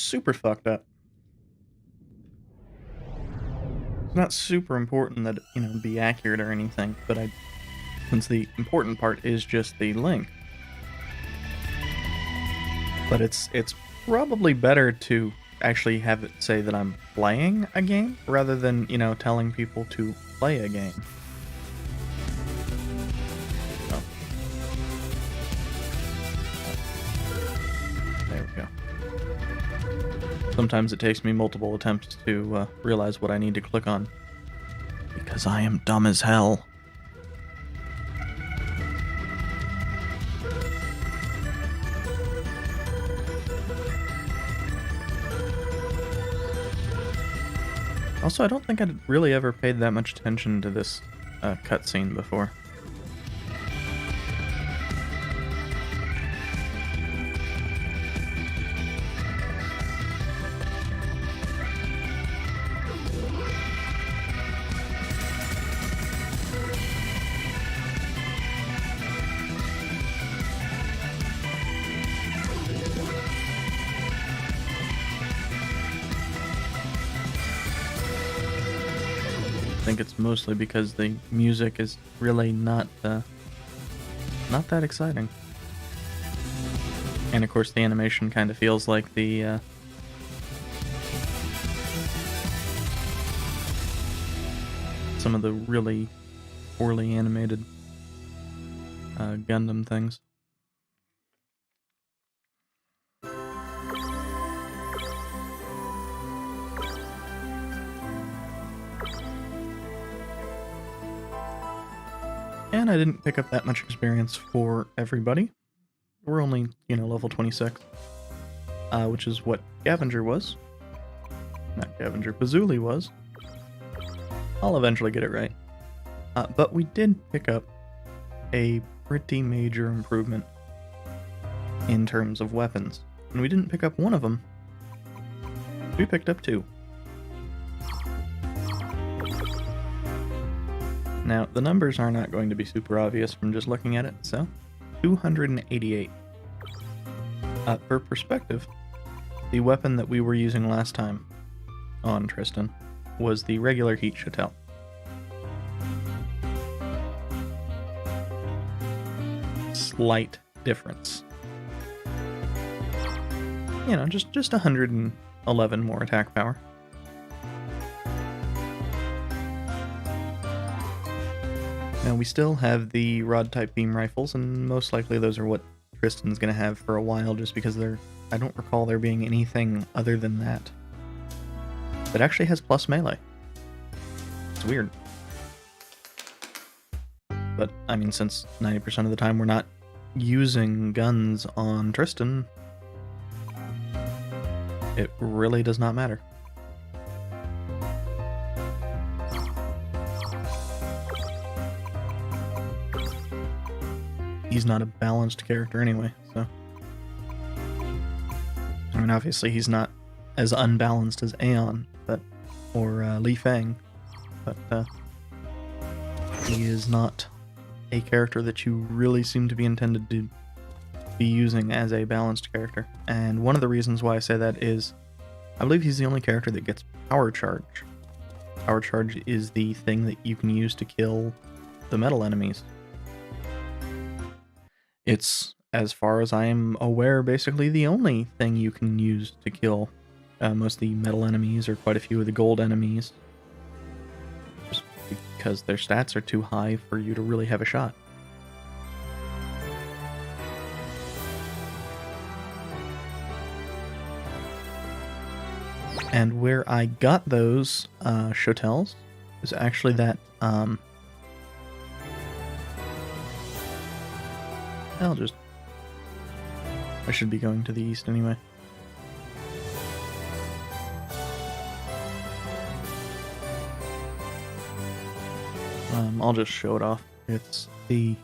super fucked up. It's not super important that, be accurate or anything, but since the important part is just the link. But it's probably better to actually have it say that I'm playing a game rather than, telling people to play a game. Oh. There we go. Sometimes it takes me multiple attempts to realize what I need to click on. Because I am dumb as hell. Also, I don't think I'd really ever paid that much attention to this cutscene before. I think it's mostly because the music is really not that exciting. And of course the animation kind of feels like the some of the really poorly animated Gundam things. And I didn't pick up that much experience for everybody. We're only, level 26. Which is what Gavenger was. Not Gavenger, Bazuli was. I'll eventually get it right. But we did pick up a pretty major improvement in terms of weapons. And we didn't pick up one of them. We picked up two. Now, the numbers are not going to be super obvious from just looking at it, so 288. For perspective, the weapon that we were using last time on Tristan was the regular heat shuttle. Slight difference. Just 111 more attack power. Now, we still have the rod-type beam rifles, and most likely those are what Tristan's going to have for a while, just because I don't recall there being anything other than that. That actually has plus melee. It's weird. But, since 90% of the time we're not using guns on Tristan, it really does not matter. He's not a balanced character anyway, so... obviously he's not as unbalanced as Aeon, or Li Fang, but he is not a character that you really seem to be intended to be using as a balanced character. And one of the reasons why I say that is, I believe he's the only character that gets Power Charge. Power Charge is the thing that you can use to kill the metal enemies. It's, as far as I am aware, basically the only thing you can use to kill most of the metal enemies or quite a few of the gold enemies. Just because their stats are too high for you to really have a shot. And where I got those shotels is actually that I should be going to the east anyway. I'll just show it off. It's the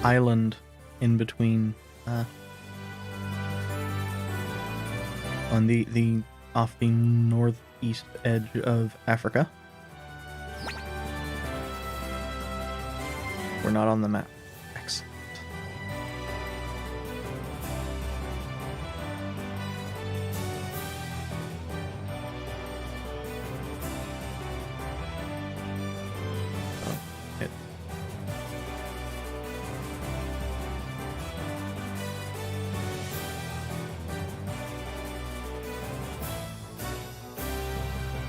island in between, on the off the northeast edge of Africa. We're not on the map. Excellent.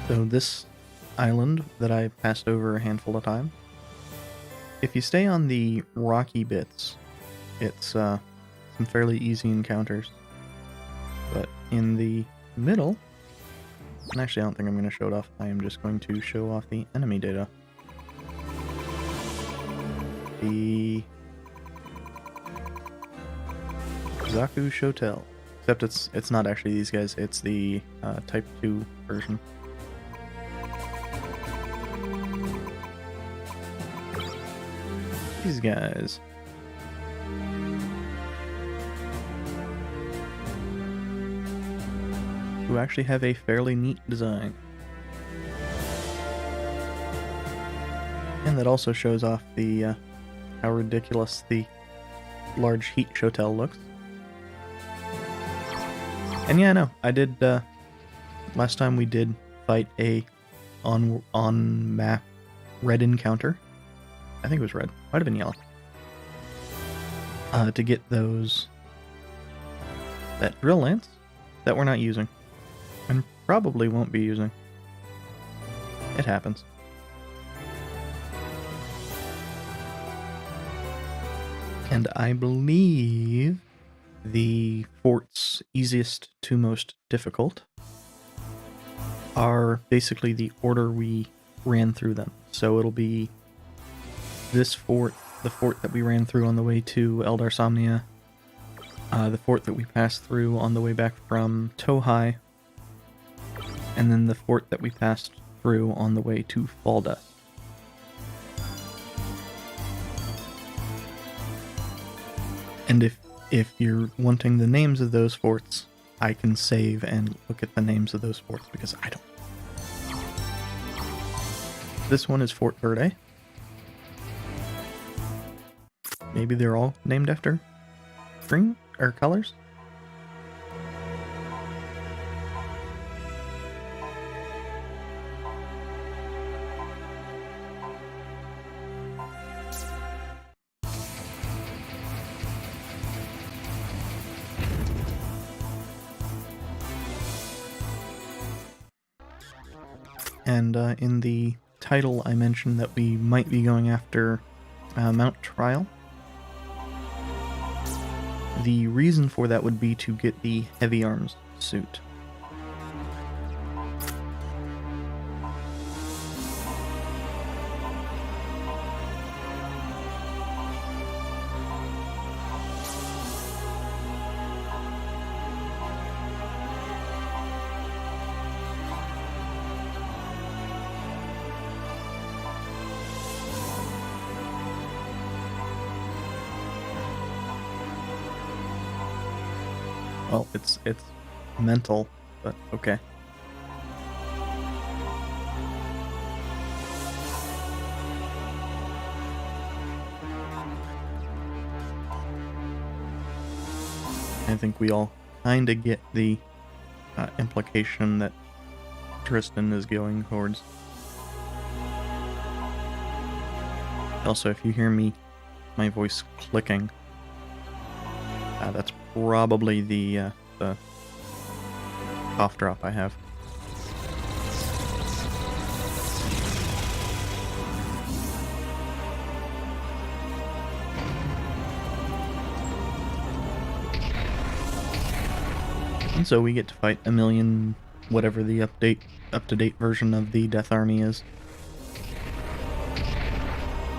So this island that I passed over a handful of times, if you stay on the rocky bits, it's some fairly easy encounters. But in the middle, and actually I don't think I'm going to show it off, I am just going to show off the enemy data. The Zaku Shotel. Except it's not actually these guys, it's the Type 2 version. These guys. Who actually have a fairly neat design. And that also shows off the how ridiculous the large heat shotel looks. And yeah, no, I did last time we did fight a on map red encounter. I think it was red. Might have been yellow. To get that drill lance that we're not using. And probably won't be using. It happens. And I believe the forts easiest to most difficult are basically the order we ran through them. So it'll be this fort, the fort that we ran through on the way to Eldar Somnia, the fort that we passed through on the way back from Tohai, and then the fort that we passed through on the way to Faldeath. And if you're wanting the names of those forts, I can save and look at the names of those forts because I don't. This one is Fort Verde. Maybe they're all named after green or colors. And in the title, I mentioned that we might be going after Mount Trial. The reason for that would be to get the heavy arms suit. Well, it's mental, but okay. I think we all kind of get the implication that Tristan is going towards. Also, if you hear my voice clicking, that's probably the cough drop I have. And so we get to fight a million, whatever the up-to-date version of the Death Army is.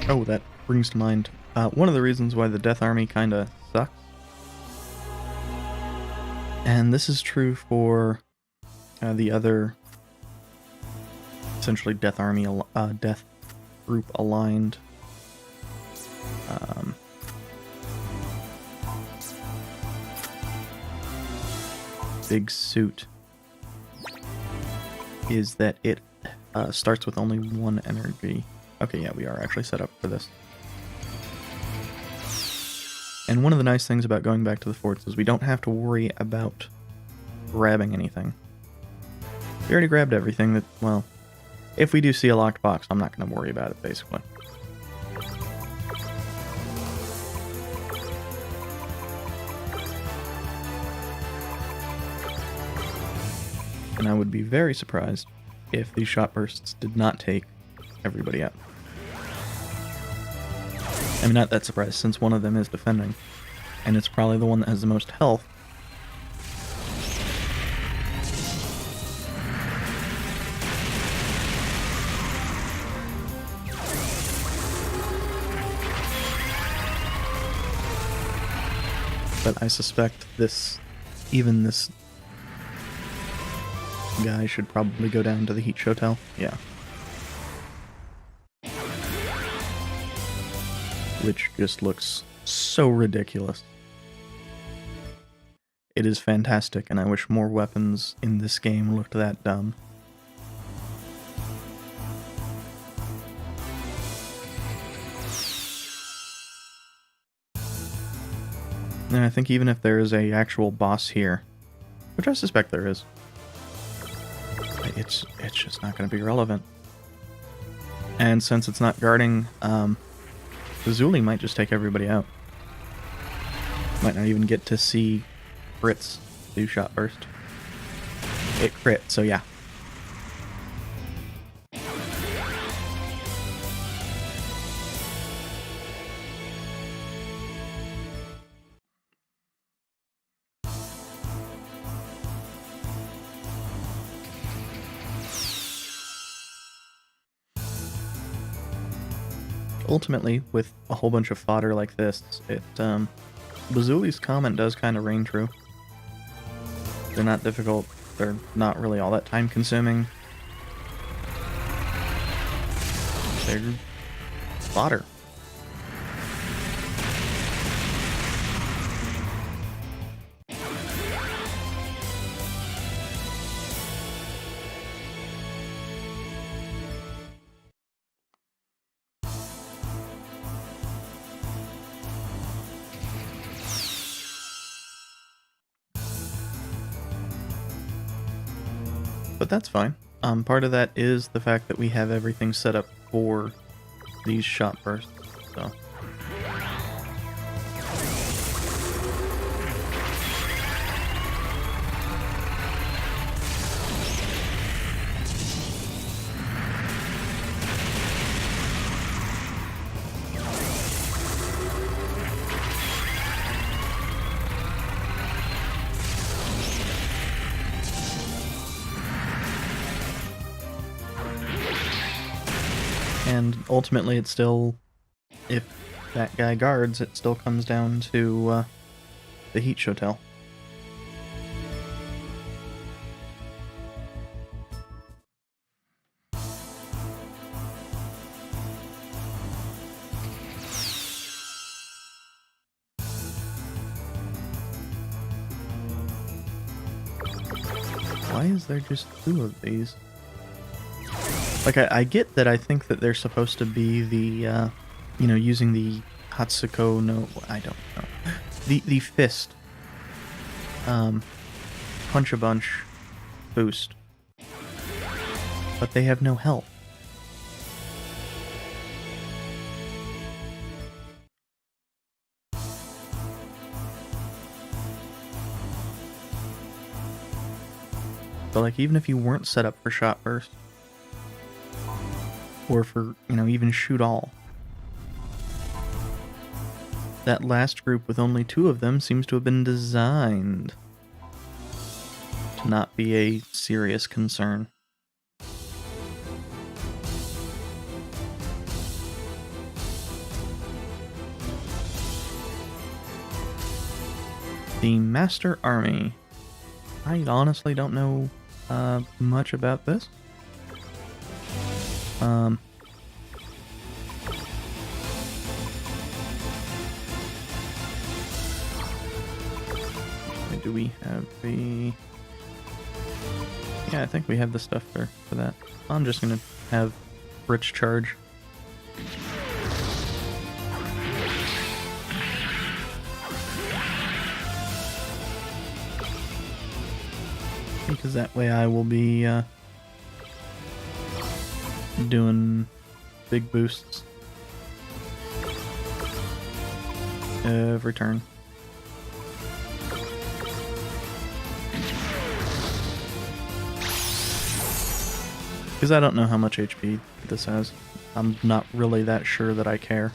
Oh, that brings to mind, one of the reasons why the Death Army kinda sucks. And this is true for the other, essentially Death Army, Death Group aligned big suit, is that it starts with only one energy. Okay, yeah, we are actually set up for this. And one of the nice things about going back to the forts is we don't have to worry about grabbing anything. We already grabbed everything that, well, if we do see a locked box, I'm not going to worry about it, basically. And I would be very surprised if these shot bursts did not take everybody out. I'm not that surprised, since one of them is defending, and it's probably the one that has the most health. But I suspect even this guy should probably go down to the Heat Hotel. Yeah. Which just looks so ridiculous. It is fantastic, and I wish more weapons in this game looked that dumb. And I think even if there is a actual boss here, which I suspect there is, it's just not going to be relevant. And since it's not guarding, Zuli might just take everybody out. Might not even get to see crits do shot burst. It crit, so yeah. Ultimately, with a whole bunch of fodder like this, Bazuli's comment does kind of ring true. They're not difficult, they're not really all that time consuming. They're fodder. But that's fine. Part of that is the fact that we have everything set up for these shot bursts, so. And ultimately, it's still, if that guy guards, it still comes down to the Heat Hotel. Why is there just 2 of these? Like, I get that I think that they're supposed to be the, using the Hatsuko no... I don't know. The fist. Punch a bunch boost. But they have no health. But, like, even if you weren't set up for shot burst, or for, even shoot all, that last group with only 2 of them seems to have been designed to not be a serious concern. The Master Army. I honestly don't know much about this. Do we have the... Yeah, I think we have the stuff for that. I'm just gonna have Rich charge. Because that way I will be doing big boosts every turn. Because I don't know how much HP this has. I'm not really that sure that I care.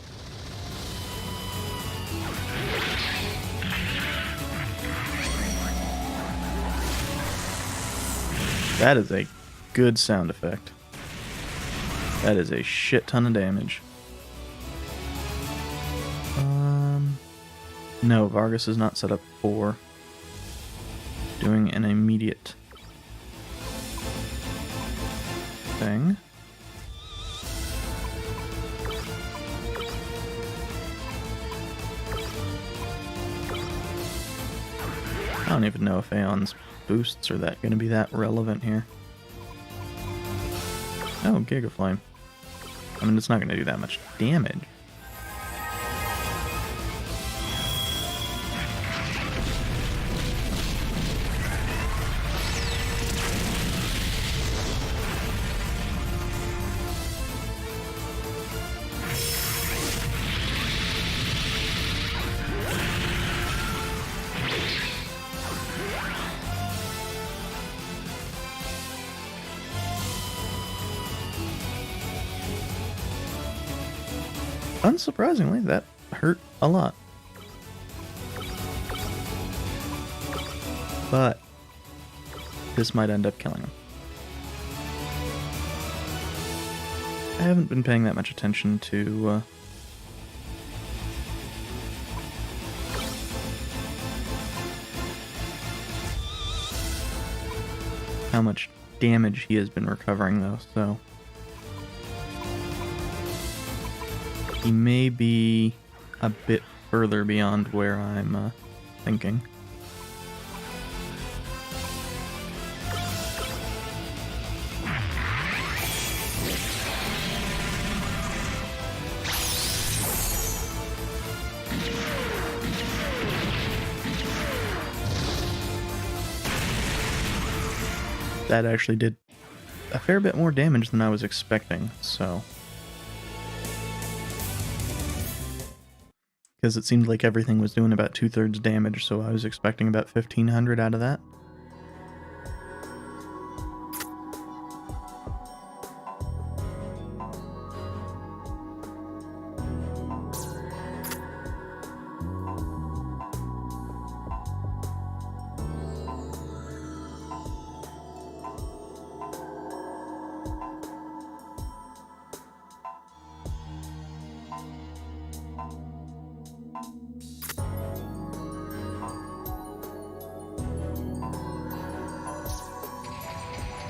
That is a good sound effect. That is a shit ton of damage. No, Vargas is not set up for doing an immediate thing. I don't even know if Aeon's boosts are going to be that relevant here. Oh, Giga Flame. I mean, it's not going to do that much damage. Unsurprisingly, that hurt a lot. But this might end up killing him. I haven't been paying that much attention to how much damage he has been recovering, though, so he may be a bit further beyond where I'm thinking. That actually did a fair bit more damage than I was expecting, so... Because it seemed like everything was doing about 2/3 damage, so I was expecting about 1,500 out of that.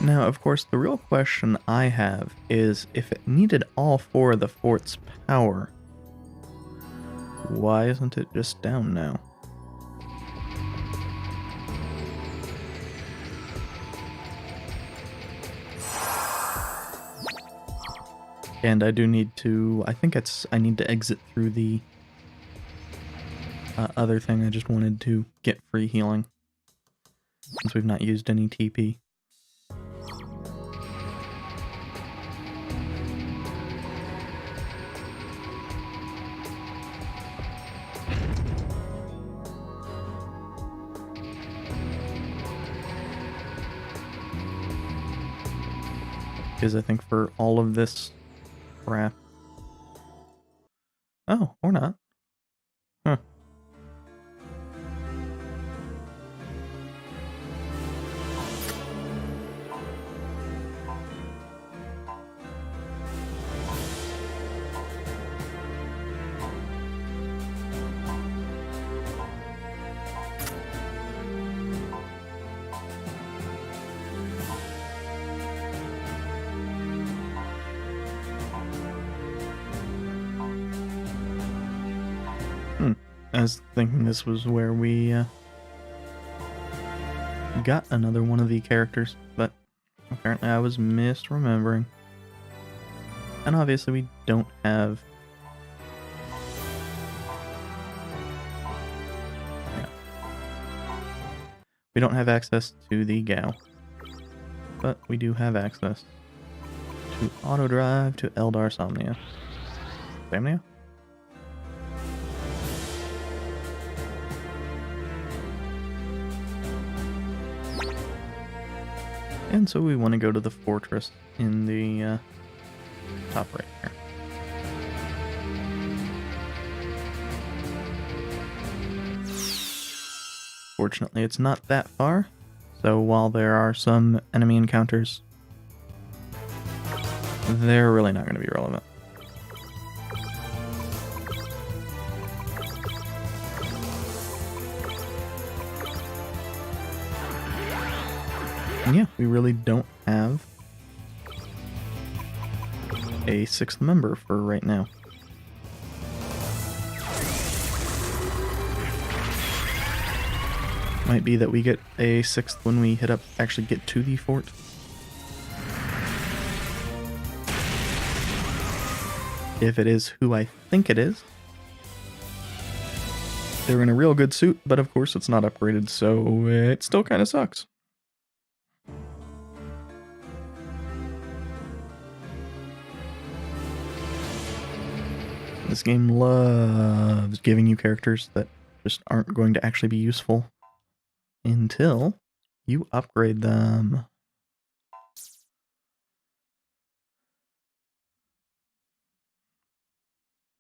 Now, of course, the real question I have is, if it needed all 4 of the fort's power, why isn't it just down now? And I do need to, I think I need to exit through the other thing. I just wanted to get free healing, since we've not used any TP. Because I think for all of this crap... Oh, or not. Huh. I was thinking this was where we got another one of the characters, but apparently I was misremembering. And obviously we don't have... Yeah. We don't have access to the Gao, but we do have access to Auto Drive to Eldar Somnia. Somnia? And so we want to go to the fortress in the top right there. Fortunately, it's not that far, so while there are some enemy encounters, they're really not going to be relevant. And yeah, we really don't have a sixth member for right now. Might be that we get a sixth when we actually get to the fort. If it is who I think it is. They're in a real good suit, but of course it's not upgraded, so it still kind of sucks. This game loves giving you characters that just aren't going to actually be useful until you upgrade them.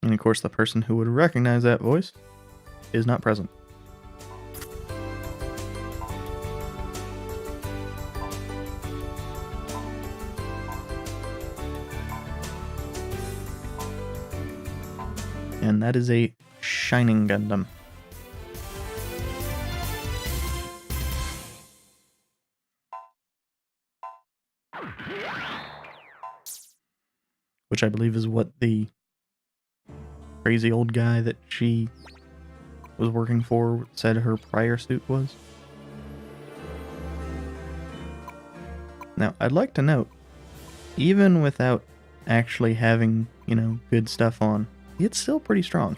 And of course, the person who would recognize that voice is not present. And that is a Shining Gundam. Which I believe is what the crazy old guy that she was working for said her prior suit was. Now, I'd like to note, even without actually having, good stuff on, it's still pretty strong.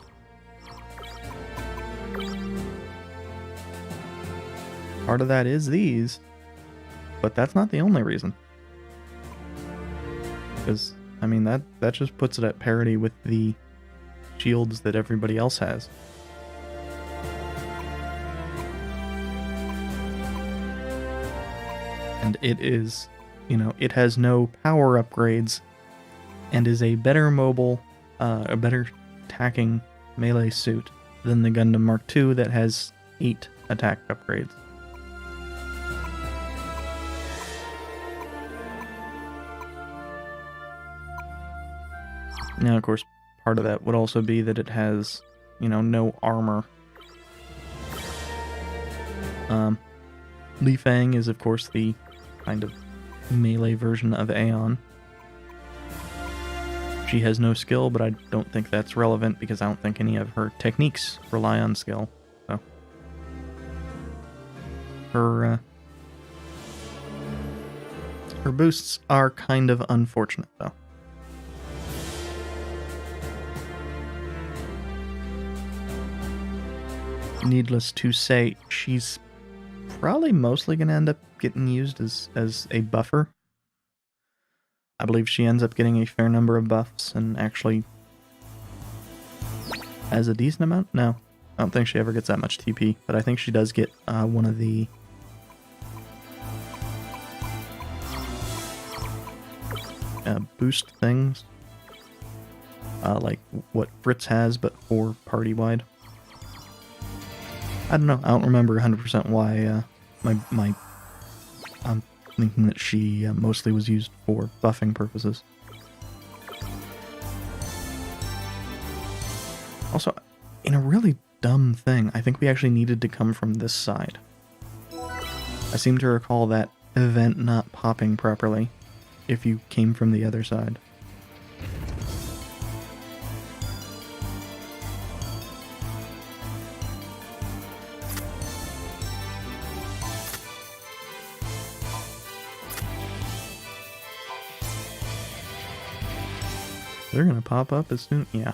Part of that is these, but that's not the only reason. Because, that just puts it at parity with the shields that everybody else has. And it is, it has no power upgrades and is a better mobile, a better attacking melee suit than the Gundam Mark II that has 8 attack upgrades. Now, of course, part of that would also be that it has, no armor. Li Fang is, of course, the kind of melee version of Aeon. She has no skill, but I don't think that's relevant because I don't think any of her techniques rely on skill. So her boosts are kind of unfortunate, though. Needless to say, she's probably mostly going to end up getting used as a buffer. I believe she ends up getting a fair number of buffs and actually has a decent amount. No, I don't think she ever gets that much TP, but I think she does get one of the boost things, like what Fritz has, but for party-wide. I don't know. I don't remember 100% why I'm thinking that she mostly was used for buffing purposes. Also, in a really dumb thing, I think we actually needed to come from this side. I seem to recall that event not popping properly if you came from the other side. They're gonna pop up as soon... Yeah.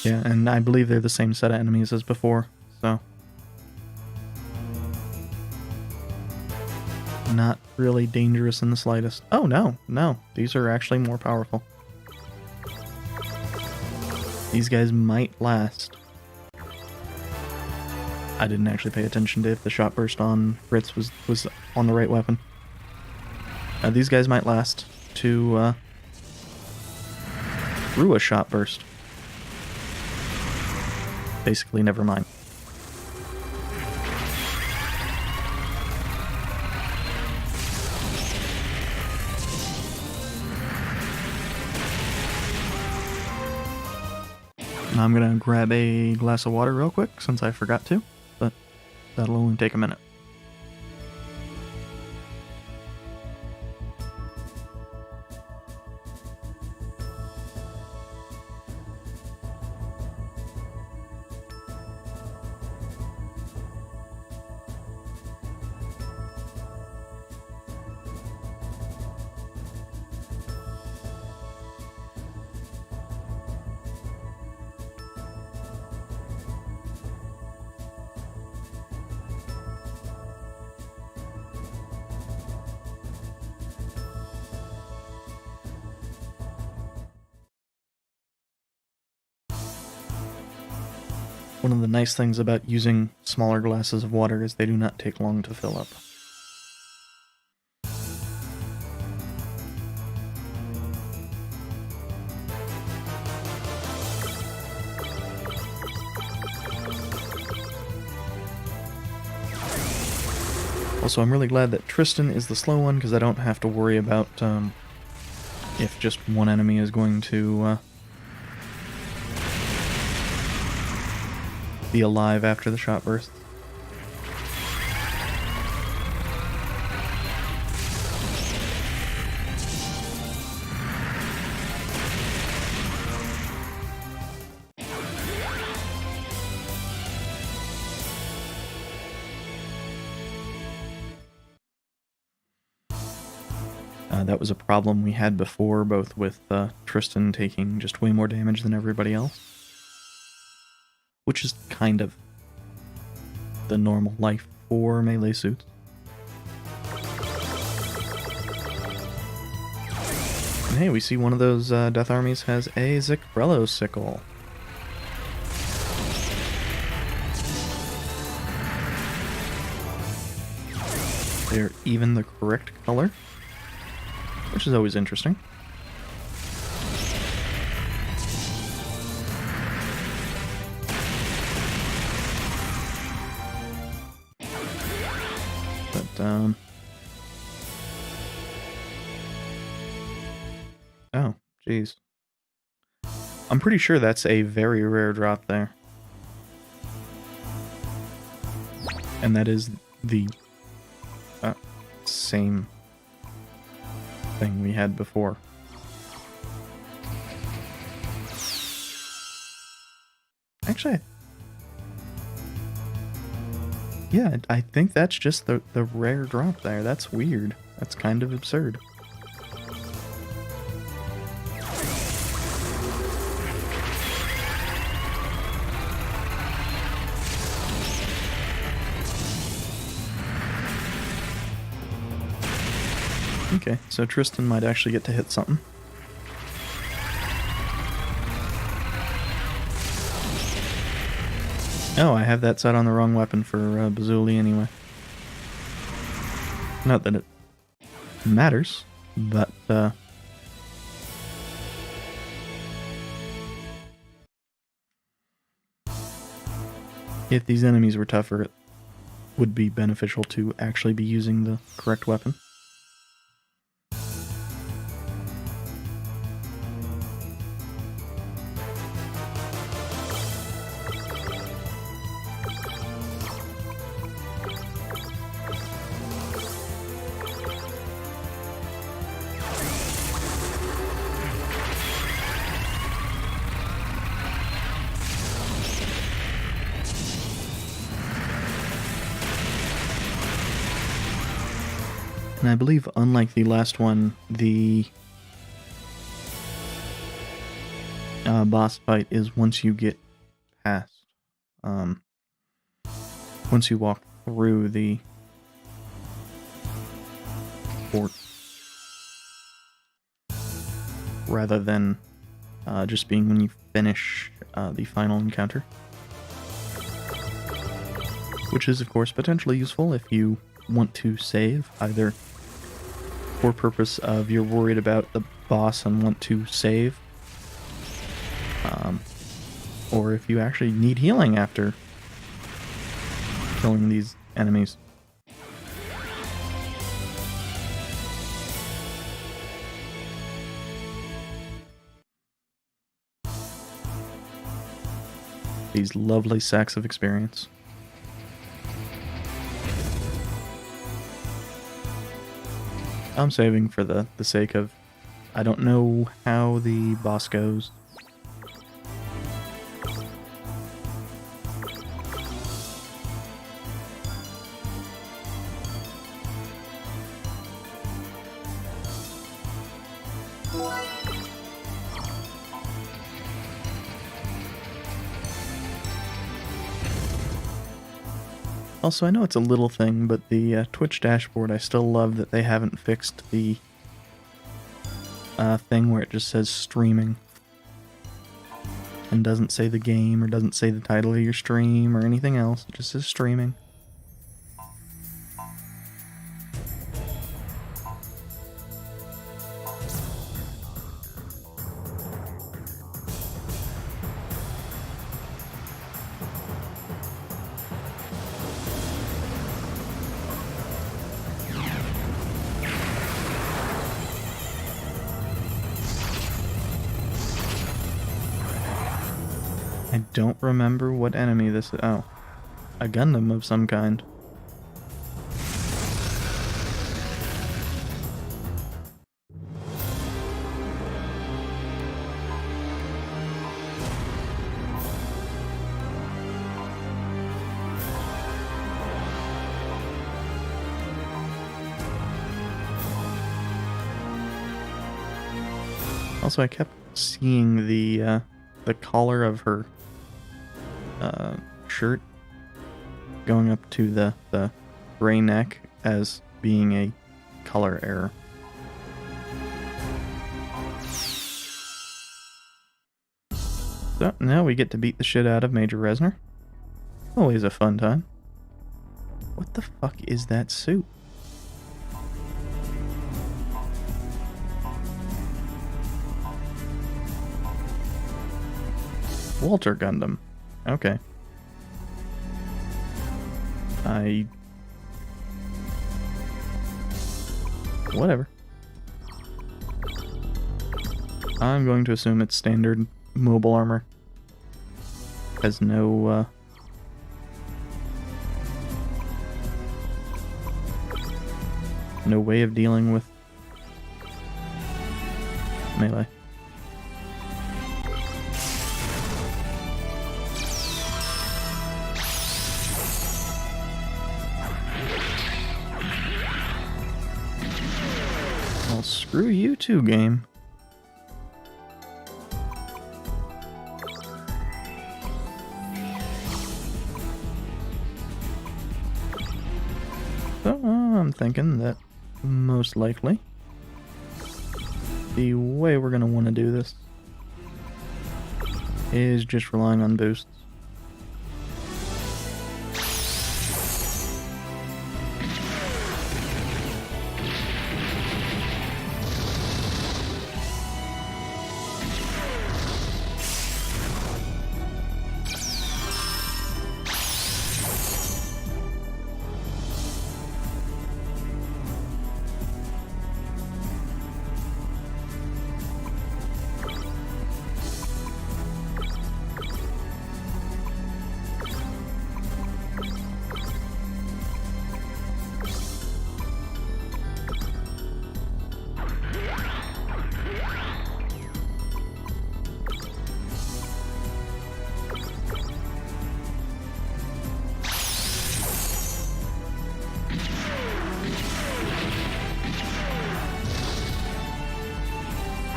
Yeah, and I believe they're the same set of enemies as before, so... Not really dangerous in the slightest. Oh, no, no. These are actually more powerful. These guys might last. I didn't actually pay attention to if the shot burst on Fritz was on the right weapon. These guys might last to through a shot burst. Basically, never mind. I'm gonna grab a glass of water real quick since I forgot to, but that'll only take a minute. One of the nice things about using smaller glasses of water is they do not take long to fill up. Also, I'm really glad that Tristan is the slow one, because I don't have to worry about if just one enemy is going to be alive after the shot burst. That was a problem we had before, both with Tristan taking just way more damage than everybody else. Which is kind of the normal life for melee suits. And hey, we see one of those death armies has a Zikrello sickle. They're even the correct color, which is always interesting. Oh, jeez. I'm pretty sure that's a very rare drop there. And that is the same thing we had before. Actually, yeah, I think that's just the rare drop there. That's weird. That's kind of absurd. Okay, so Tristan might actually get to hit something. Oh, I have that set on the wrong weapon for Bazuli anyway. Not that it matters, but if these enemies were tougher, it would be beneficial to actually be using the correct weapon. And I believe, unlike the last one, the boss fight is once you get past, once you walk through the fort, rather than just being when you finish the final encounter. Which is, of course, potentially useful if you want to save, either for purpose of you're worried about the boss and want to save, or if you actually need healing after killing these enemies. These lovely sacks of experience. I'm saving for the sake of, I don't know how the boss goes. Also, I know it's a little thing, but the Twitch dashboard, I still love that they haven't fixed the thing where it just says streaming and doesn't say the game or doesn't say the title of your stream or anything else. It just says streaming. I don't remember what enemy this is. Oh, a Gundam of some kind. Also, I kept seeing the collar of her shirt going up to the gray neck as being a color error. So now we get to beat the shit out of Major Resner. Always a fun time. What the fuck is that suit? Walter Gundam. Okay. Whatever. I'm going to assume it's standard mobile armor. Has no, no way of dealing with melee. Well, screw you too, game. So, I'm thinking that most likely the way we're going to want to do this is just relying on boosts.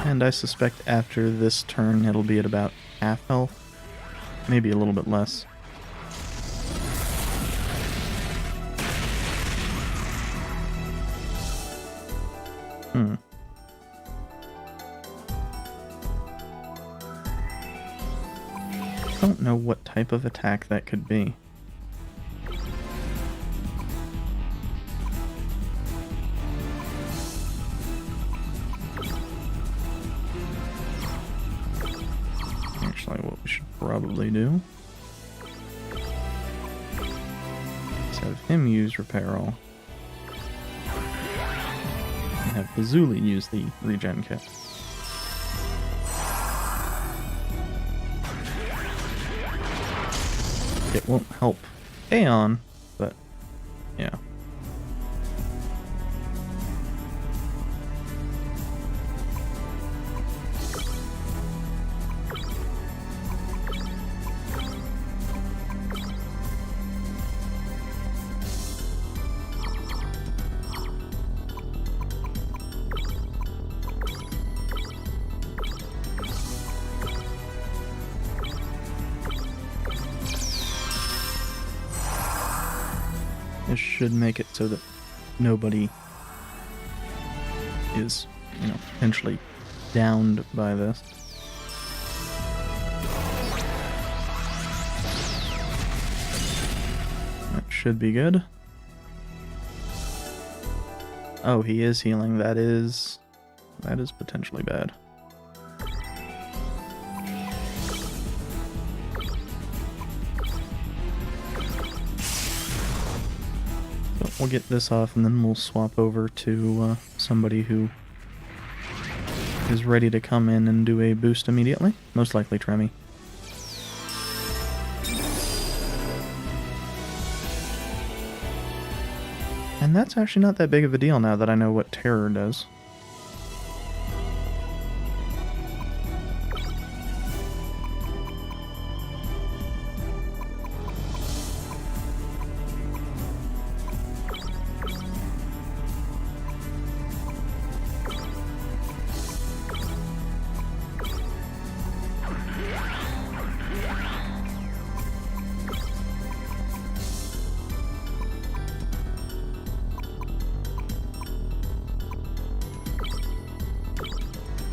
And I suspect after this turn it'll be at about half health. Maybe a little bit less. don't know what type of attack that could be. Actually, what we should probably do is have him use Repair All. And have Bazuli use the regen kit. It won't help Aeon, but yeah. This should make it so that nobody is, potentially downed by this. That should be good. Oh, he is healing. That is potentially bad. We'll get this off, and then we'll swap over to somebody who is ready to come in and do a boost immediately. Most likely Tremmy. And that's actually not that big of a deal now that I know what Terror does.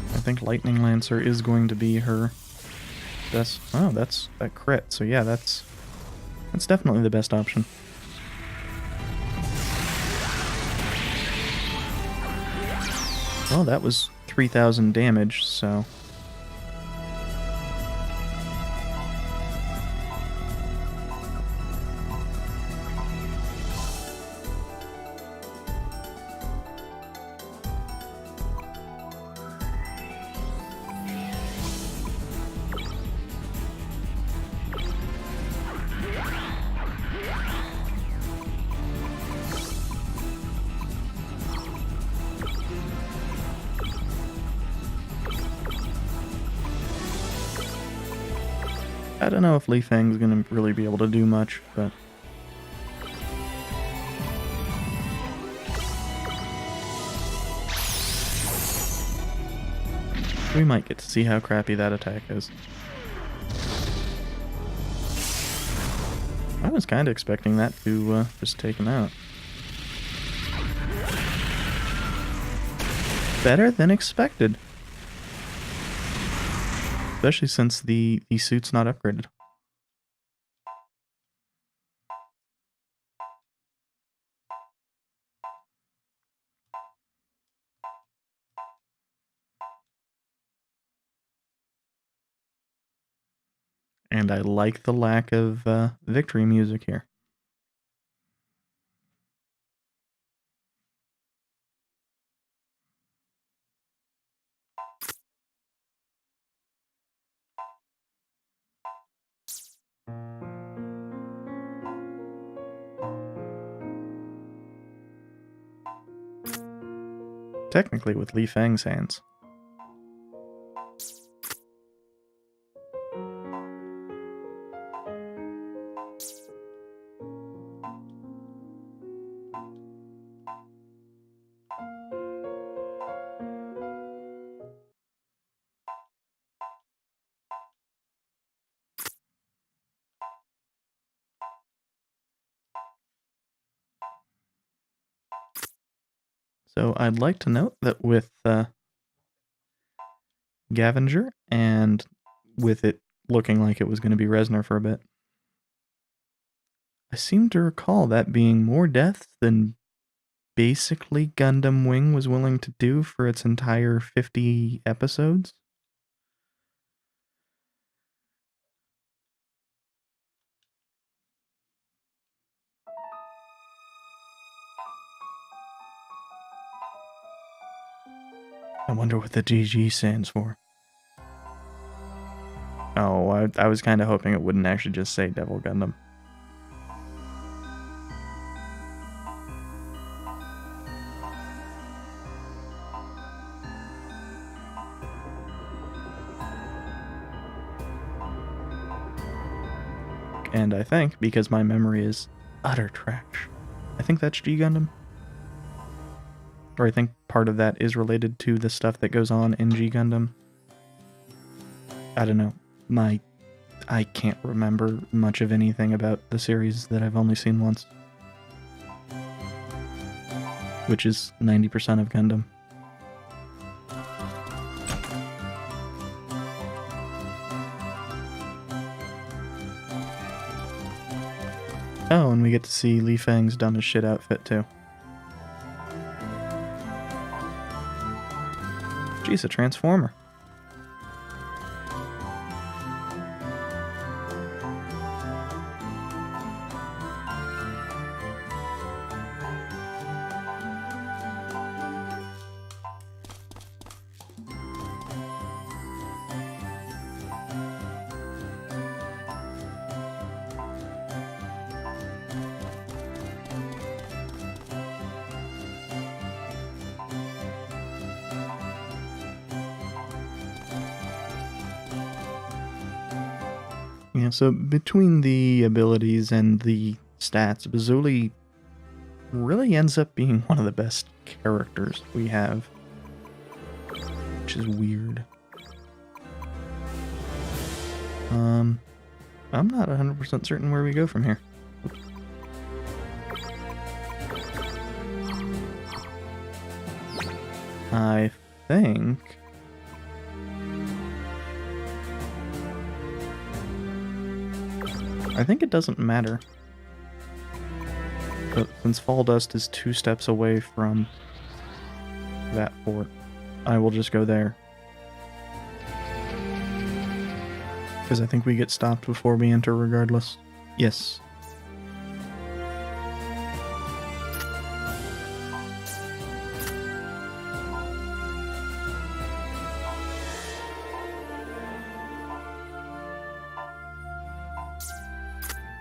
I think Lightning Lancer is going to be her best. Oh, that's that crit. So yeah, that's definitely the best option. Well, that was 3,000 damage, so I don't know if Li Feng's gonna really be able to do much, but we might get to see how crappy that attack is. I was kind of expecting that to just take him out. Better than expected. Especially since the suit's not upgraded. And I like the lack of victory music here. Technically with Li Feng's hands. So I'd like to note that with Gavenger and with it looking like it was going to be Resner for a bit. I seem to recall that being more deaths than basically Gundam Wing was willing to do for its entire 50 episodes. I wonder what the GG stands for. Oh, I was kind of hoping it wouldn't actually just say Devil Gundam. And I think, because my memory is utter trash, I think that's G Gundam. Or I think part of that is related to the stuff that goes on in G Gundam. I don't know. I can't remember much of anything about the series that I've only seen once. Which is 90% of Gundam. Oh, and we get to see Li Feng's dumb as shit outfit too. She's a transformer. Yeah, so between the abilities and the stats, Bazuli really ends up being one of the best characters we have. Which is weird. I'm not 100% certain where we go from here. I think... it doesn't matter. But since Fall Dust is 2 steps away from that fort, I will just go there. Because I think we get stopped before we enter regardless. Yes.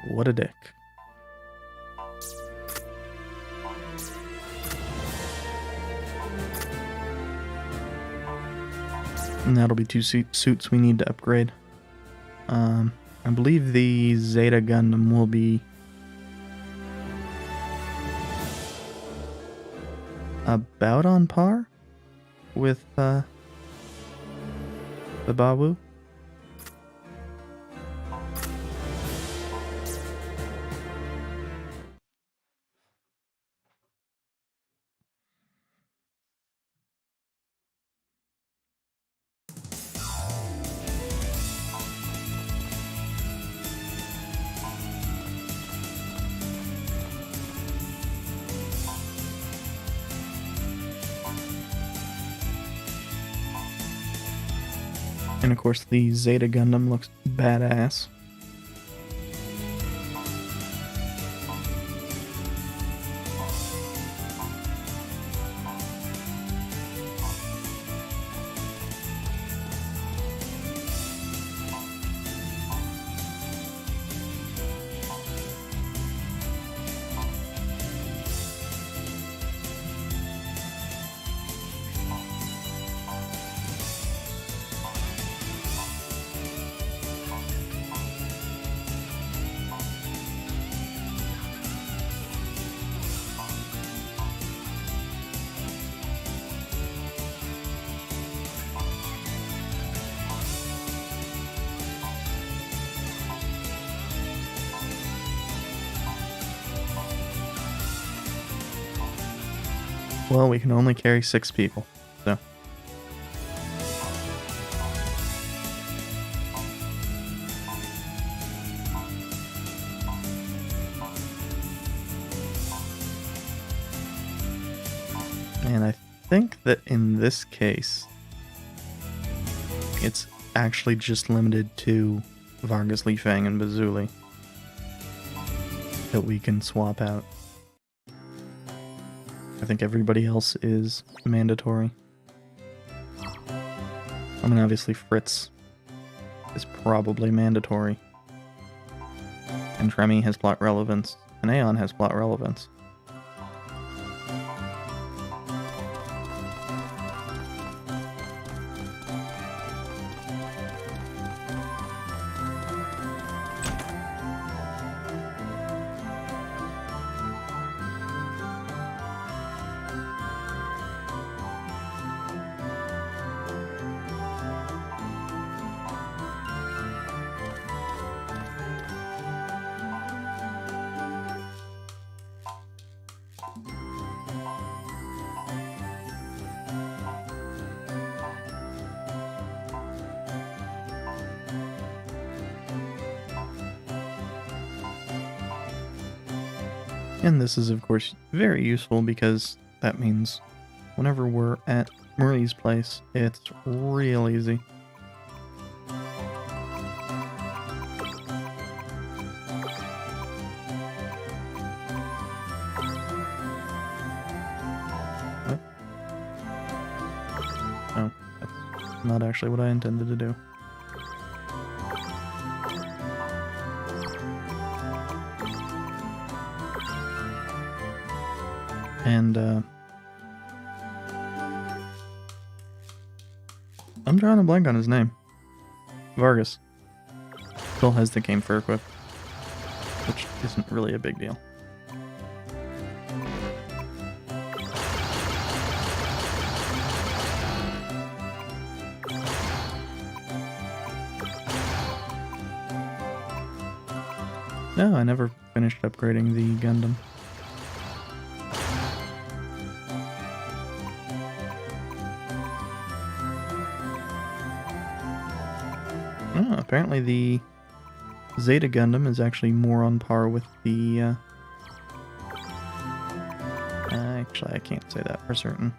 What a dick. And that'll be 2 suits we need to upgrade. I believe the Zeta Gundam will be about on par with the Bawu. And of course the Zeta Gundam looks badass. Well, we can only carry 6 people, so. think that in this case, it's actually just limited to Vargas, Li Fang, and Bazuli that we can swap out. I think everybody else is mandatory. I mean, obviously Fritz is probably mandatory. And Tremy has plot relevance, and Aeon has plot relevance. And this is, of course, very useful because that means whenever we're at Marie's place, it's real easy. What? Oh, that's not actually what I intended to do. And, I'm drawing a blank on his name. Vargas. Still has the game for equip, which isn't really a big deal. No, I never finished upgrading the Gundam. Apparently the Zeta Gundam is actually more on par with the, actually I can't say that for certain.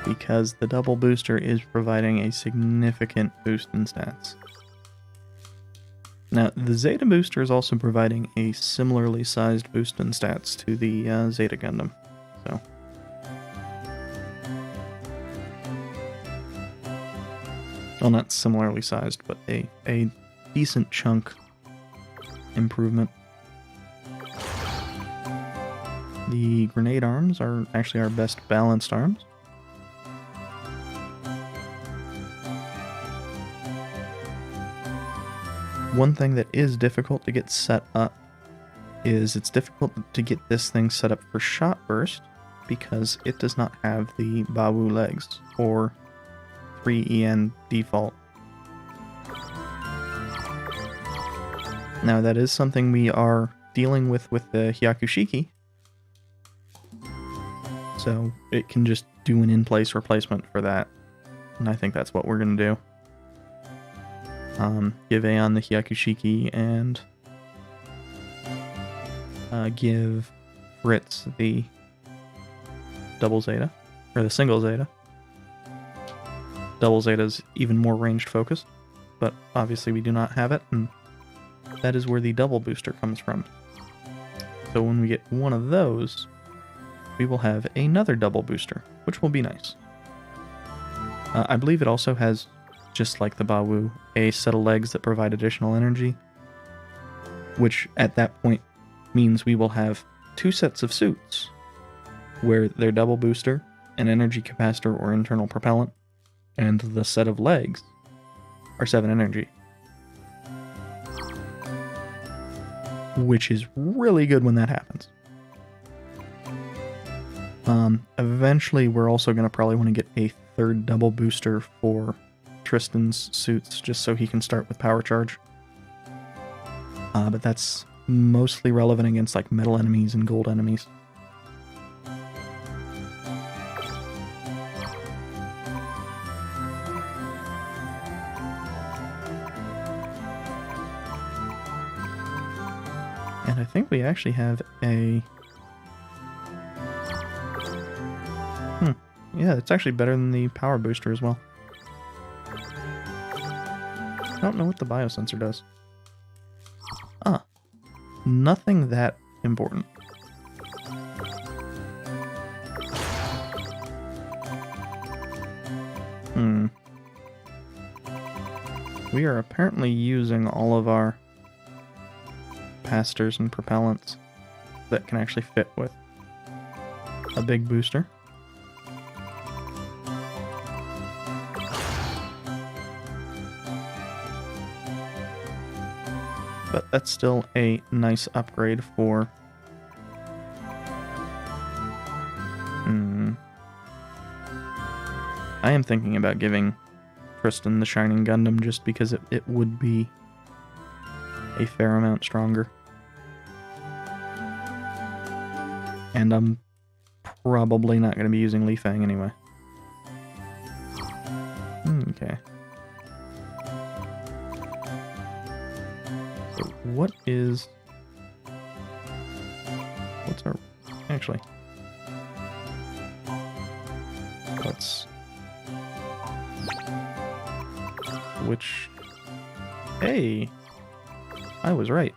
Because the double booster is providing a significant boost in stats. Now, the Zeta booster is also providing a similarly sized boost in stats to the Zeta Gundam, so... Well, not similarly sized, but a decent chunk improvement. The grenade arms are actually our best balanced arms. One thing that is difficult to get set up is it's difficult to get this thing set up for shot burst because it does not have the Bawu legs or 3EN default. Now that is something we are dealing with the Hyakushiki, so it can just do an in-place replacement for that, and I think that's what we're going to do. Give Aeon the Hyakushiki and give Fritz the double Zeta, or the single Zeta. Double Zeta is even more ranged focused, but obviously we do not have it, and that is where the double booster comes from. So when we get one of those, we will have another double booster, which will be nice. I believe it also has, just like the Bawu, a set of legs that provide additional energy, which at that point means we will have two sets of suits, where their double booster, an energy capacitor or internal propellant, and the set of legs are 7 energy. Which is really good when that happens. Eventually we're also going to probably want to get a third double booster for Tristan's suits, just so he can start with power charge. But that's mostly relevant against like metal enemies and gold enemies. And I think we actually have a Yeah, it's actually better than the power booster as well. I don't know what the biosensor does. Ah, nothing that important. We are apparently using all of our capacitors and propellants that can actually fit with a big booster. But that's still a nice upgrade for... I am thinking about giving Kristen the Shining Gundam just because it would be a fair amount stronger. And I'm probably not going to be using Li Fang anyway. Okay. So what is... What's our... Actually... Let's... Which... Hey! I was right.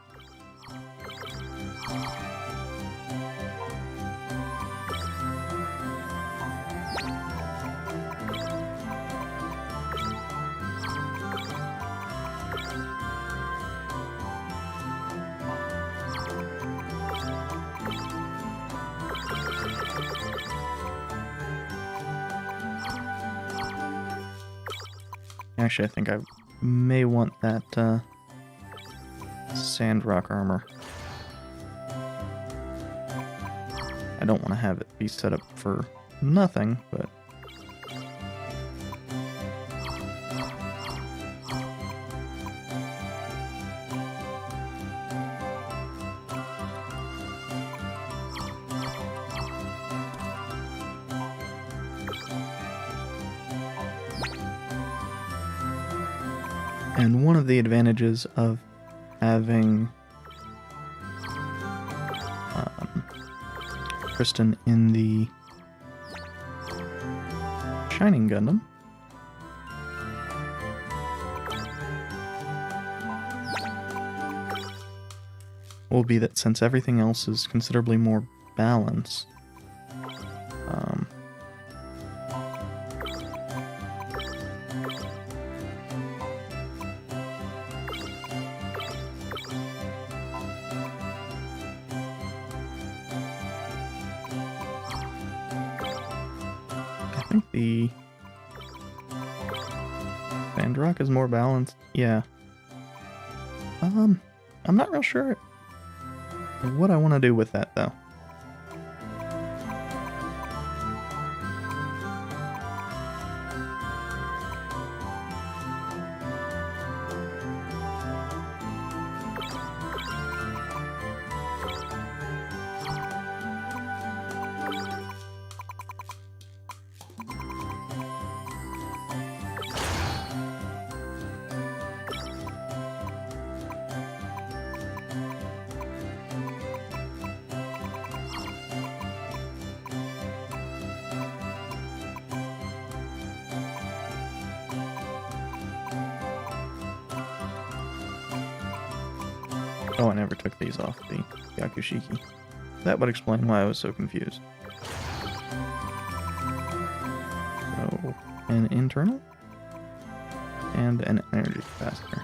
Actually, I think I may want that Sandrock armor. I don't want to have it be set up for nothing, but... And one of the advantages of having Kristen in the Shining Gundam will be that since everything else is considerably more balanced, I think the Sandrock is more balanced. Yeah. I'm not real sure what I want to do with that, though. Oh, I never took these off the Yakushiki. That would explain why I was so confused. So, an internal and an energy capacitor.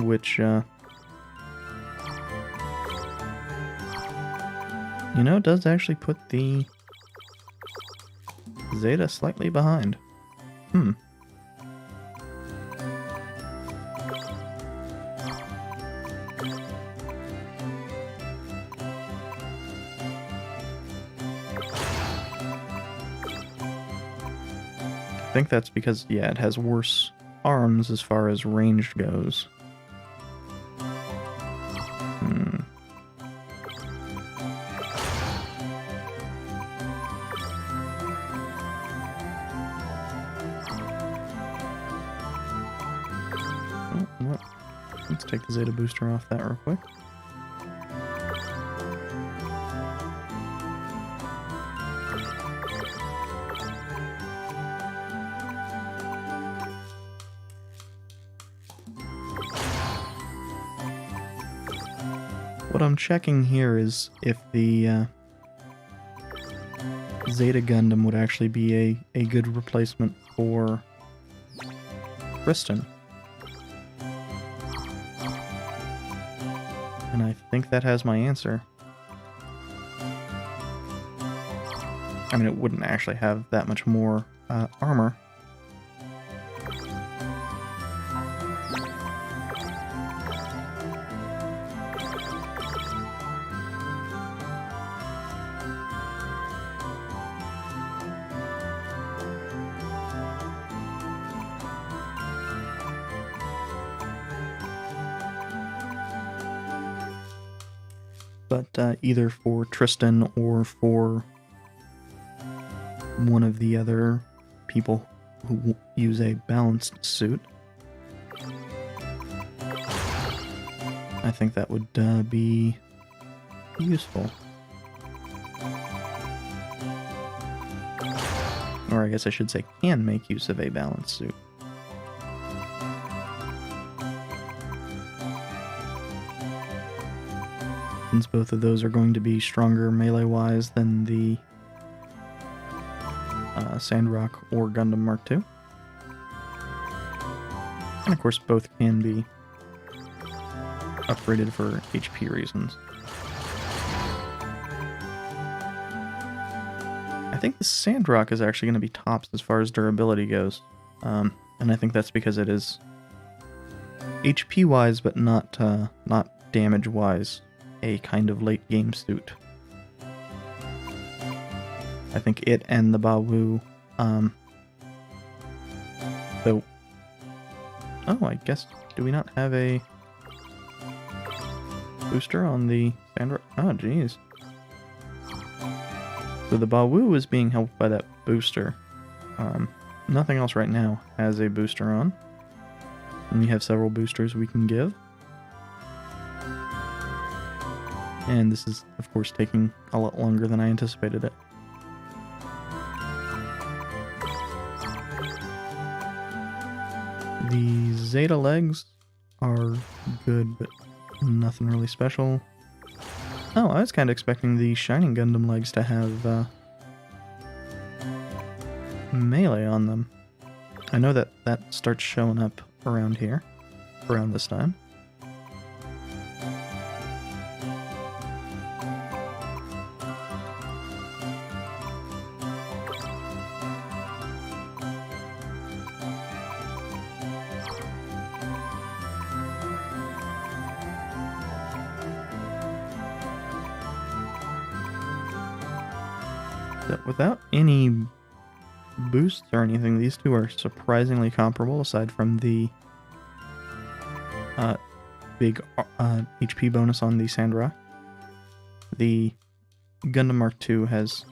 Which, you know, does actually put the Zeta slightly behind. I think that's because, yeah, it has worse arms as far as range goes. Let's take the Zeta booster off that real quick. what I'm checking here is if the Zeta Gundam would actually be a good replacement for Tristan. And I think that has my answer. I mean, it wouldn't actually have that much more armor. But either for Tristan or for one of the other people who use a balanced suit, I think that would be useful. Or I guess I should say can make use of a balanced suit. Since both of those are going to be stronger melee-wise than the Sandrock or Gundam Mark II. And of course both can be upgraded for HP reasons. I think the Sandrock is actually going to be tops as far as durability goes. And I think that's because it is HP-wise, but not damage-wise, a kind of late-game suit. I think it and the Bawu, so... Oh, I guess, do we not have a booster on the Sandrock? Oh, jeez. So the Bawu is being helped by that booster. Nothing else right now has a booster on. And we have several boosters we can give. And this is, of course, taking a lot longer than I anticipated it. The Zeta legs are good, but nothing really special. Oh, I was kind of expecting the Shining Gundam legs to have melee on them. I know that that starts showing up around here, around this time. Without any boosts or anything, these two are surprisingly comparable, aside from the big HP bonus on the Sandrock. The Gundam Mark II has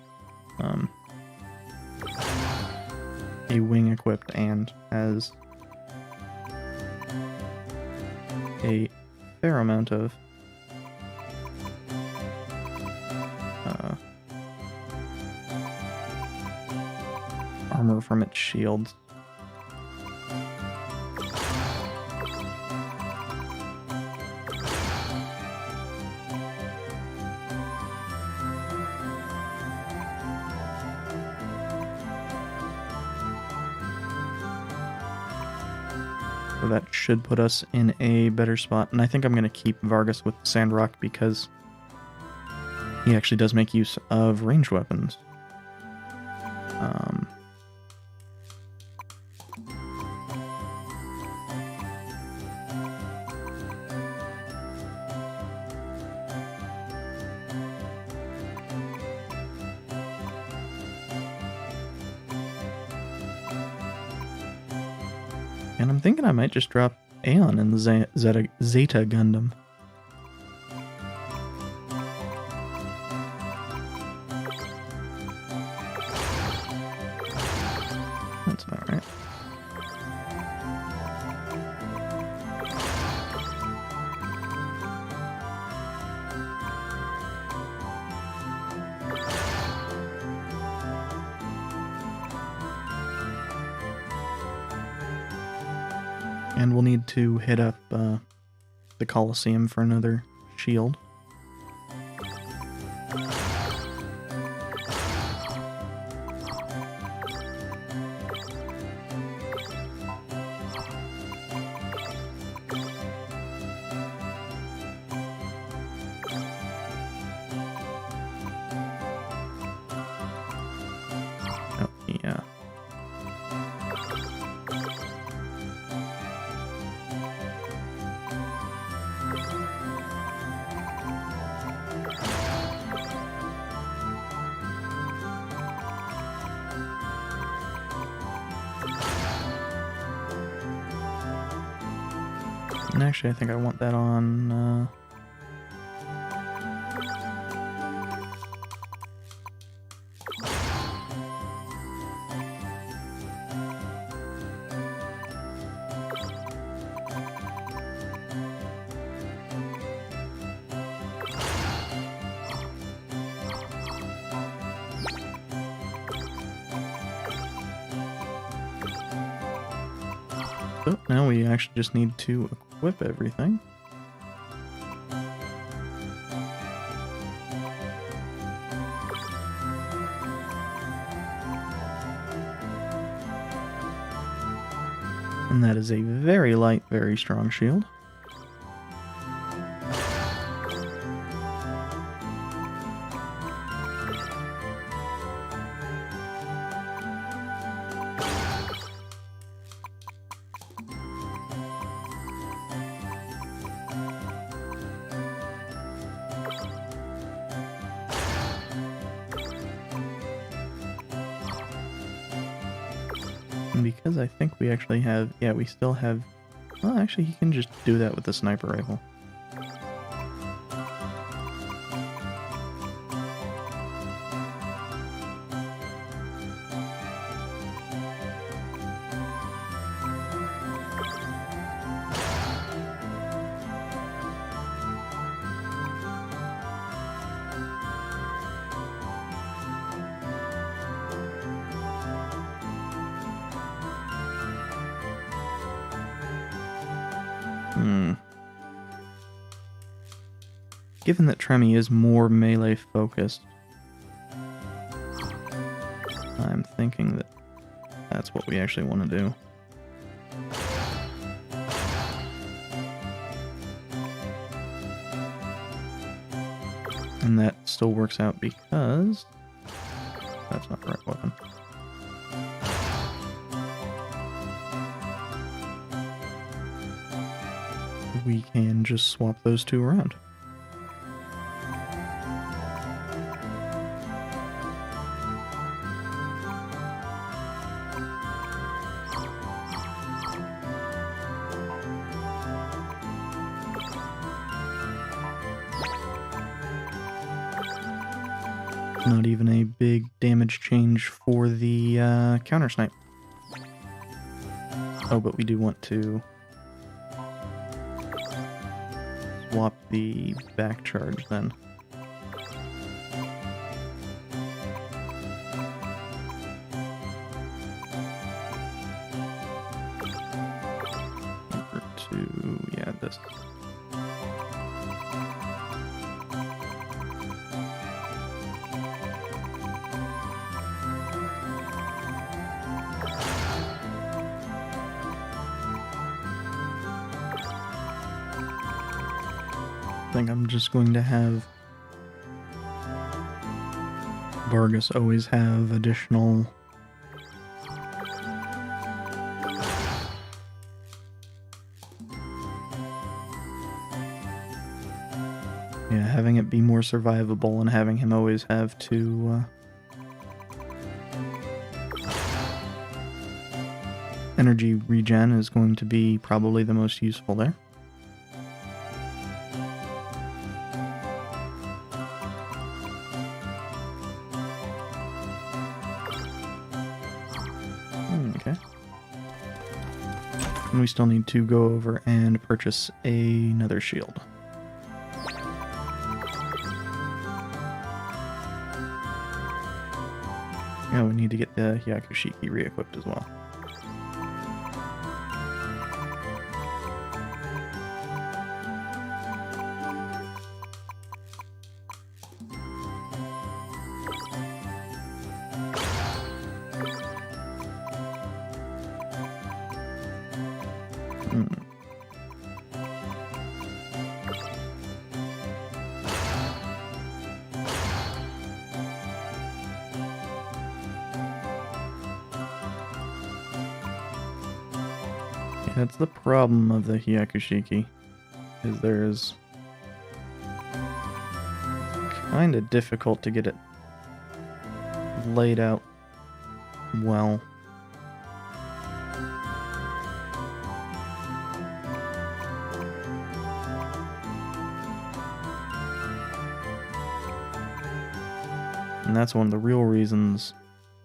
a wing equipped and has a fair amount of armor from its shields. So that should put us in a better spot, and I think I'm going to keep Vargas with Sandrock because he actually does make use of ranged weapons. And I'm thinking I might just drop Aeon in the Zeta Gundam. That's about right. And we'll need to hit up the Coliseum for another shield. And actually, I think I want that on... So now we actually just need to equip everything. And that is a very light, very strong shield. And because I think we actually have, yeah, we still have, well, actually he can just do that with the sniper rifle. Given that Tremmy is more melee focused, I'm thinking that that's what we actually want to do. And that still works out because that's not the right weapon. We can just swap those two around. Not even a big damage change for the counter snipe. Oh, but we do want to swap the back charge then. Over to, yeah, this. I think I'm just going to have Vargas always have additional having it be more survivable and having him always have to energy regen is going to be probably the most useful there. Okay. And we still need to go over and purchase another shield. Yeah, we need to get the Hyakushiki re-equipped as well. That's the problem of the Hyakushiki, is there's kind of difficult to get it laid out well. And that's one of the real reasons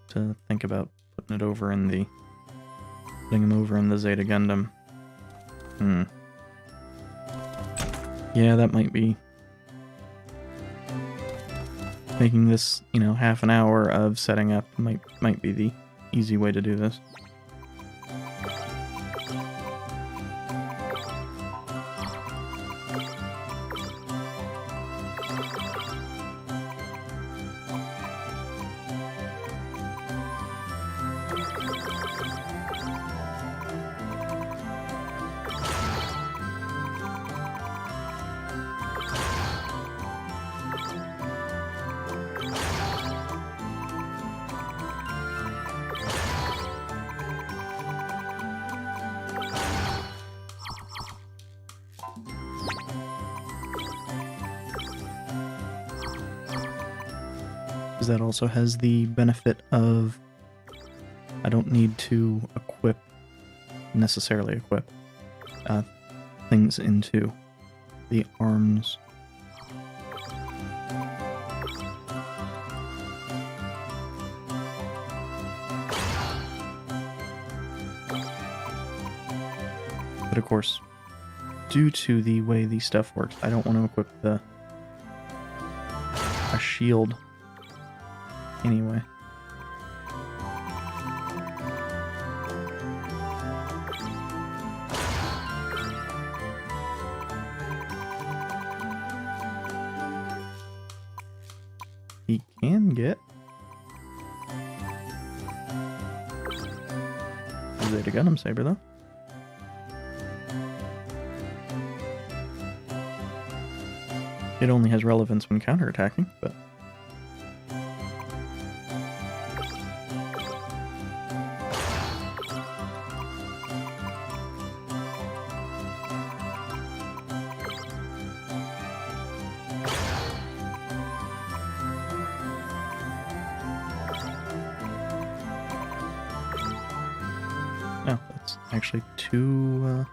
to think about putting him over in the Zeta Gundam. Yeah, that might be making this, half an hour of setting up might be the easy way to do this. That also has the benefit of I don't need to necessarily equip things into the arms. But of course, due to the way the stuff works, I don't want to equip a shield anyway. He can get the Zeta Gundam Saber, though. It only has relevance when counterattacking, but no, that's actually two.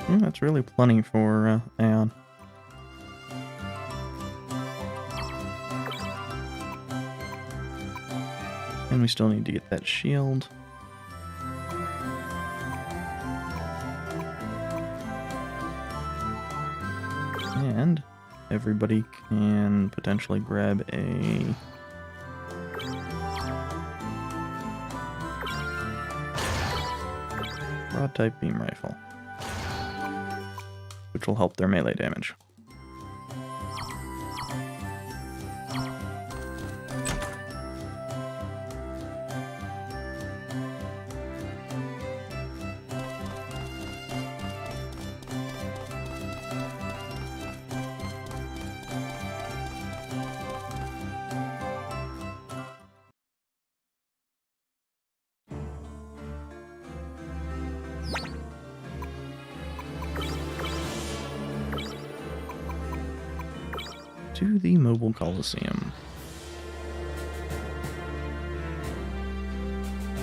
That's really plenty for Aeon. And we still need to get that shield. And everybody can potentially grab a rod type beam rifle, which will help their melee damage. To the Mobile Coliseum.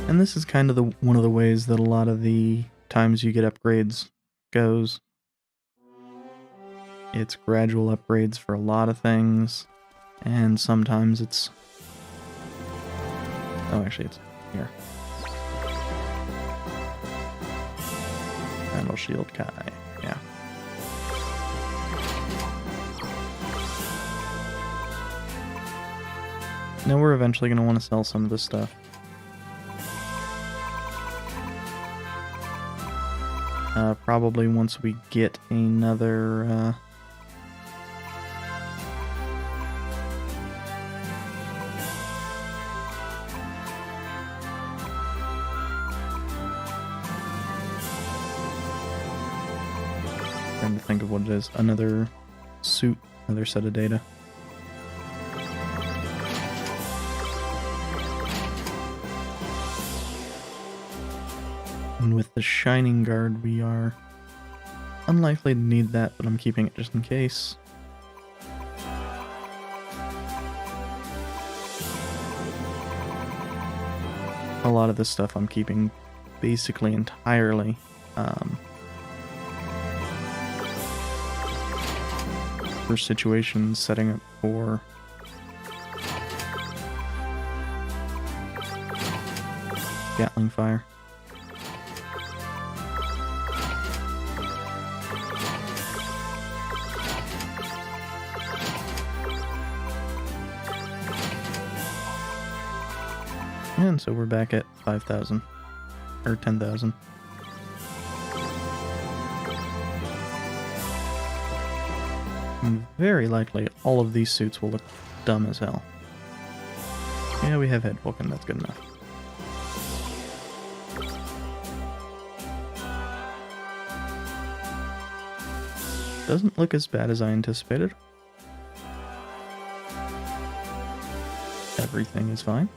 And this is kind of one of the ways that a lot of the times you get upgrades goes. It's gradual upgrades for a lot of things, and sometimes it's... Oh, actually it's here. Battle Shield Kai, yeah. Now we're eventually going to want to sell some of this stuff. Probably once we get another... trying to think of what it is. Another suit, another set of data. And with the Shining Guard, we are unlikely to need that, but I'm keeping it just in case. A lot of this stuff I'm keeping basically entirely for situations, setting up for Gatling fire. And so we're back at 5,000 or 10,000. Very likely all of these suits will look dumb as hell. Yeah, we have Head Vulcan, that's good enough. Doesn't look as bad as I anticipated. Everything is fine.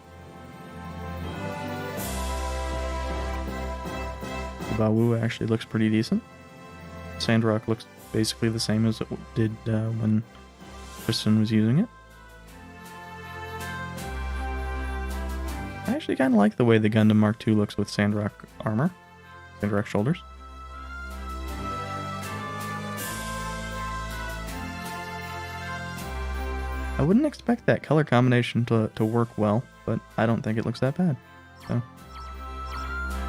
The Bawu actually looks pretty decent. Sandrock looks basically the same as it did when Kristen was using it. I actually kind of like the way the Gundam Mark II looks with Sandrock armor, Sandrock shoulders. I wouldn't expect that color combination to work well, but I don't think it looks that bad. So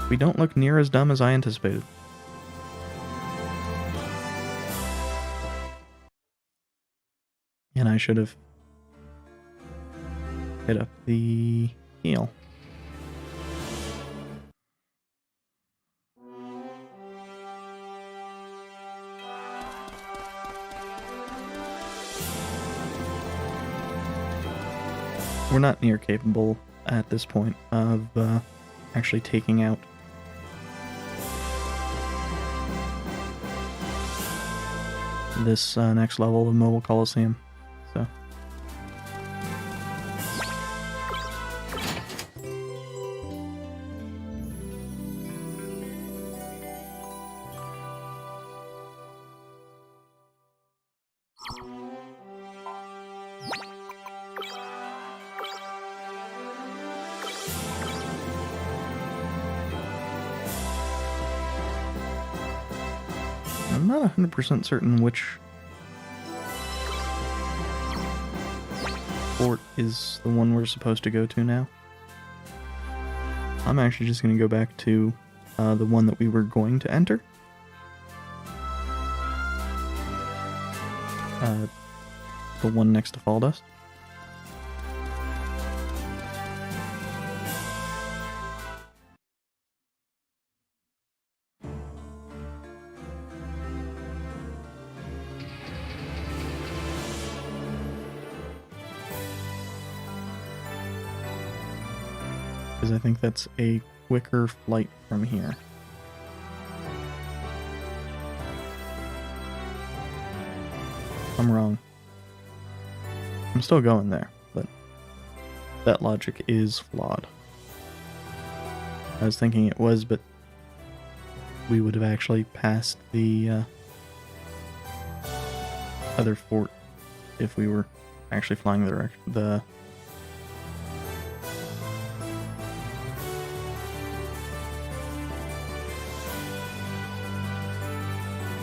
we don't look near as dumb as I anticipated. And I should have hit up the heel. We're not near capable at this point of actually taking out this next level of Mobile Coliseum. So I'm not 100% certain which fort is the one we're supposed to go to now. I'm actually just going to go back to the one that we were going to enter. The one next to Fall Dust. Because I think that's a quicker flight from here. I'm wrong. I'm still going there, but that logic is flawed. I was thinking it was, but we would have actually passed the other fort if we were actually flying the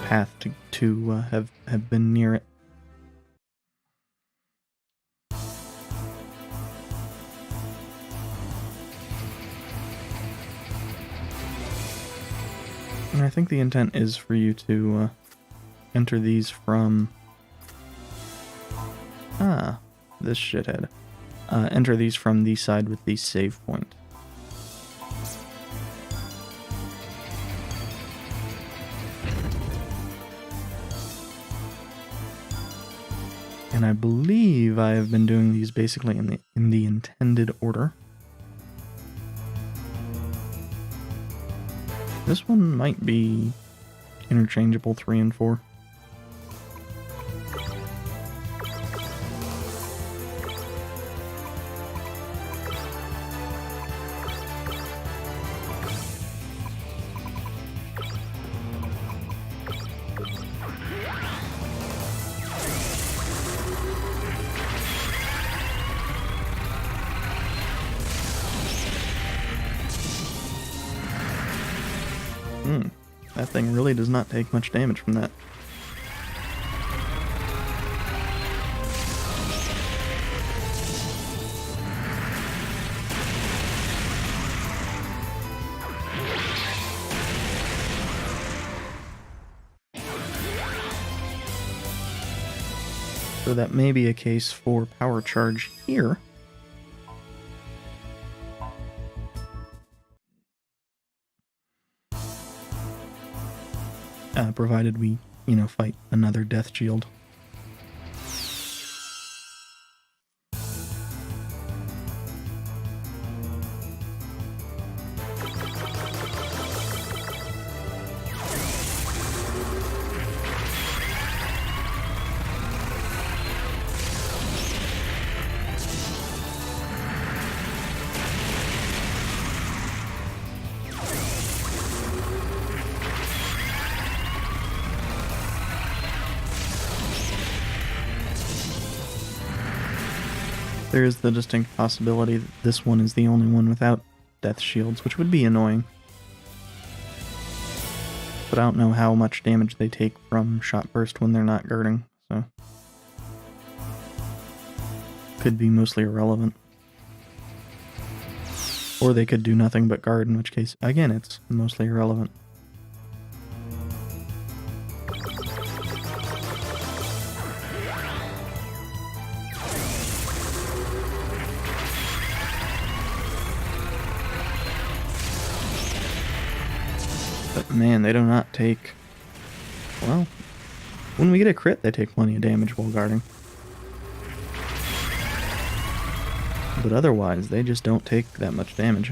path to have been near it. And I think the intent is for you to enter these from this shithead. Enter these from the side with the save point. And I believe I have been doing these basically in the intended order. This one might be interchangeable 3 and 4. That thing really does not take much damage from that. So that may be a case for power charge here. Provided we, fight another death shield. There is the distinct possibility that this one is the only one without death shields, which would be annoying. But I don't know how much damage they take from shot burst when they're not guarding, so could be mostly irrelevant. Or they could do nothing but guard, in which case, again, it's mostly irrelevant. But man, they do not take... Well, when we get a crit, they take plenty of damage while guarding. But otherwise, they just don't take that much damage.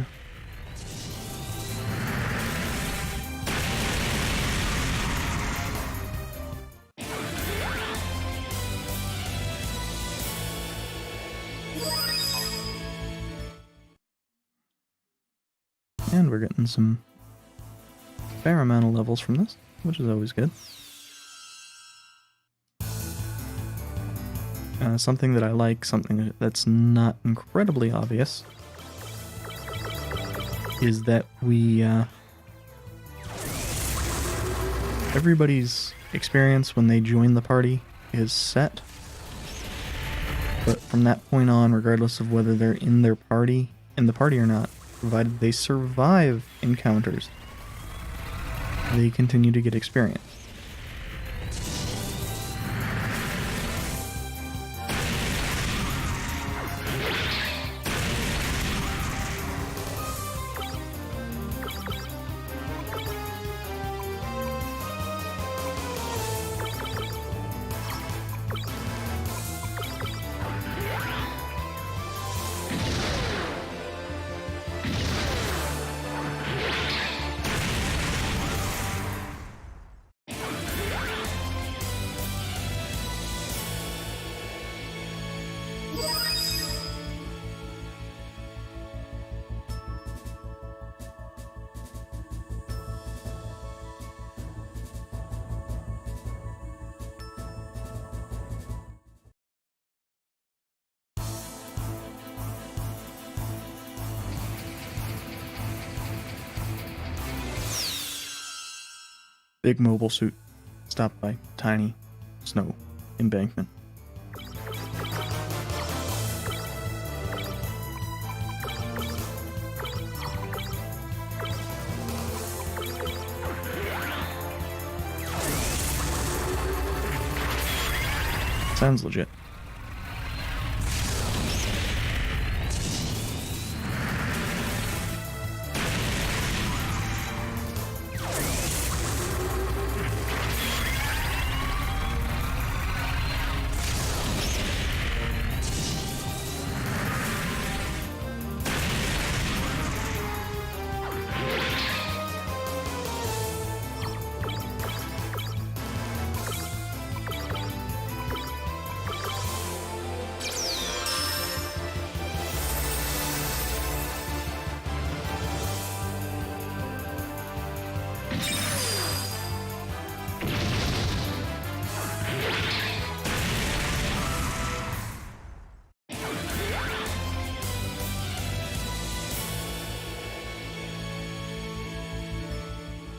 And we're getting some fair amount of levels from this, which is always good. Something that I like, something that's not incredibly obvious, is that we, everybody's experience when they join the party is set, but from that point on, regardless of whether they're in the party or not, provided they survive encounters, they continue to get experience. Big mobile suit stopped by tiny snow embankment. Sounds legit.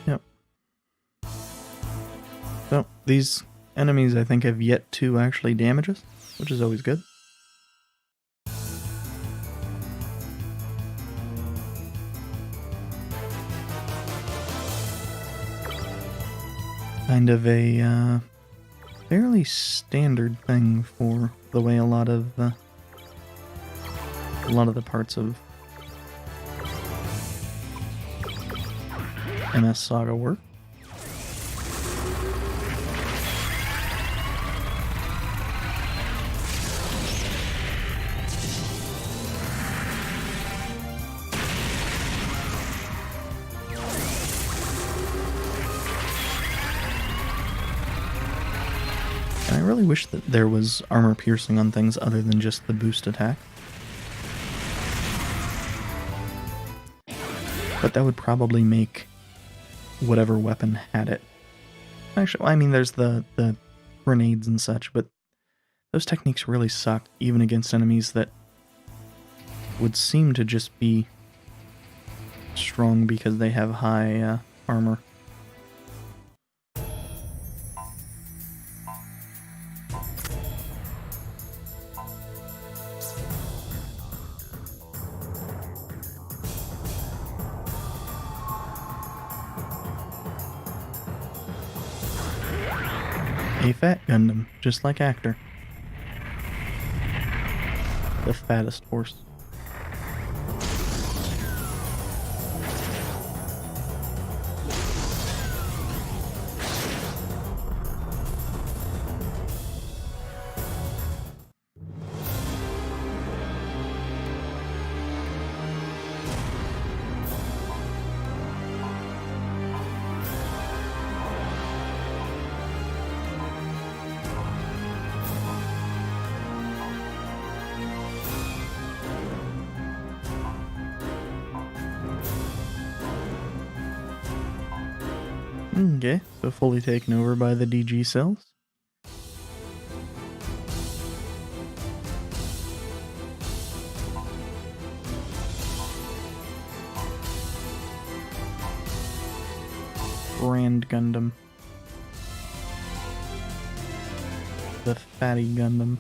Yep, So, these enemies I think have yet to actually damage us, which is always good. Kind of a fairly standard thing for the way a lot of the parts of MS Saga work. I really wish that there was armor piercing on things other than just the boost attack. But that would probably make whatever weapon had it. Actually, I mean, there's the grenades and such, but those techniques really suck, even against enemies that would seem to just be strong because they have high armor. A fat Gundam, just like Actor. The fattest horse. Okay, so fully taken over by the DG cells. Grand Gundam. The Fatty Gundam.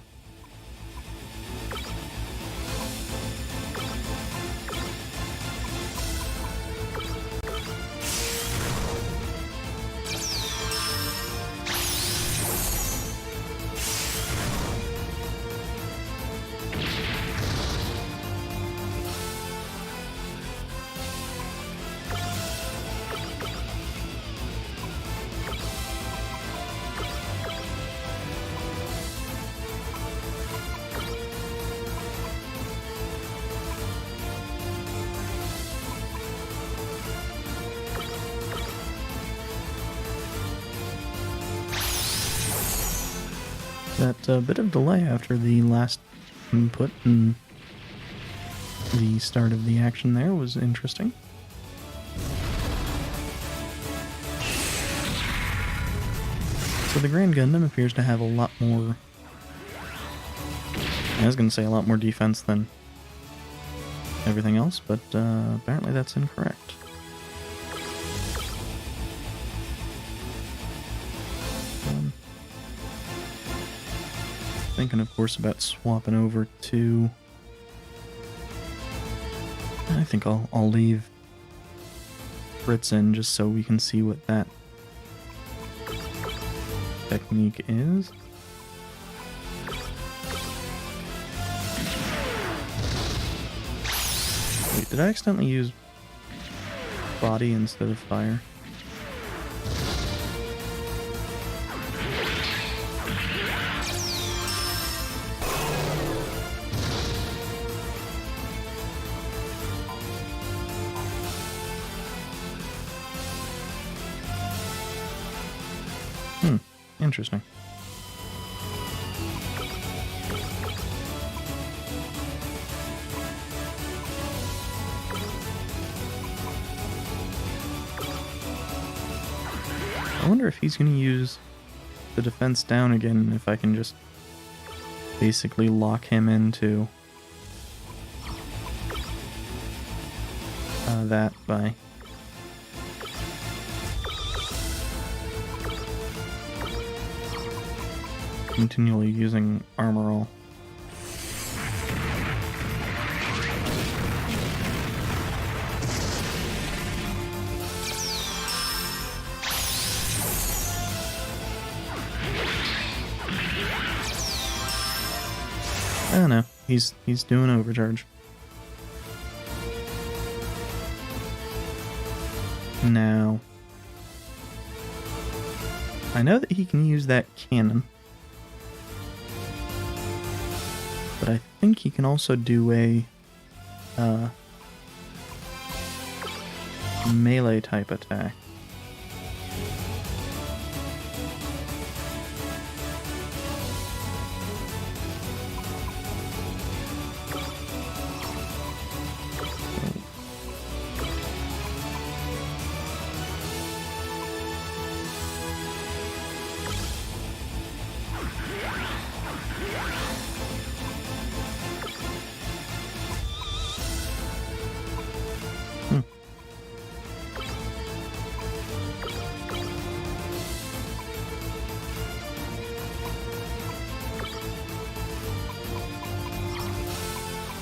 That bit of delay after the last input and the start of the action there was interesting. So the Grand Gundam appears to have a lot more... I was going to say a lot more defense than everything else, but apparently that's incorrect. Thinking, of course, about swapping over to... I think I'll leave Fritz in just so we can see what that technique is. Wait, did I accidentally use body instead of fire? Interesting. I wonder if he's going to use the defense down again, if I can just basically lock him into that by... continually using armor all. I don't know. He's doing overcharge. Now, I know that he can use that cannon, but I think he can also do a melee type attack.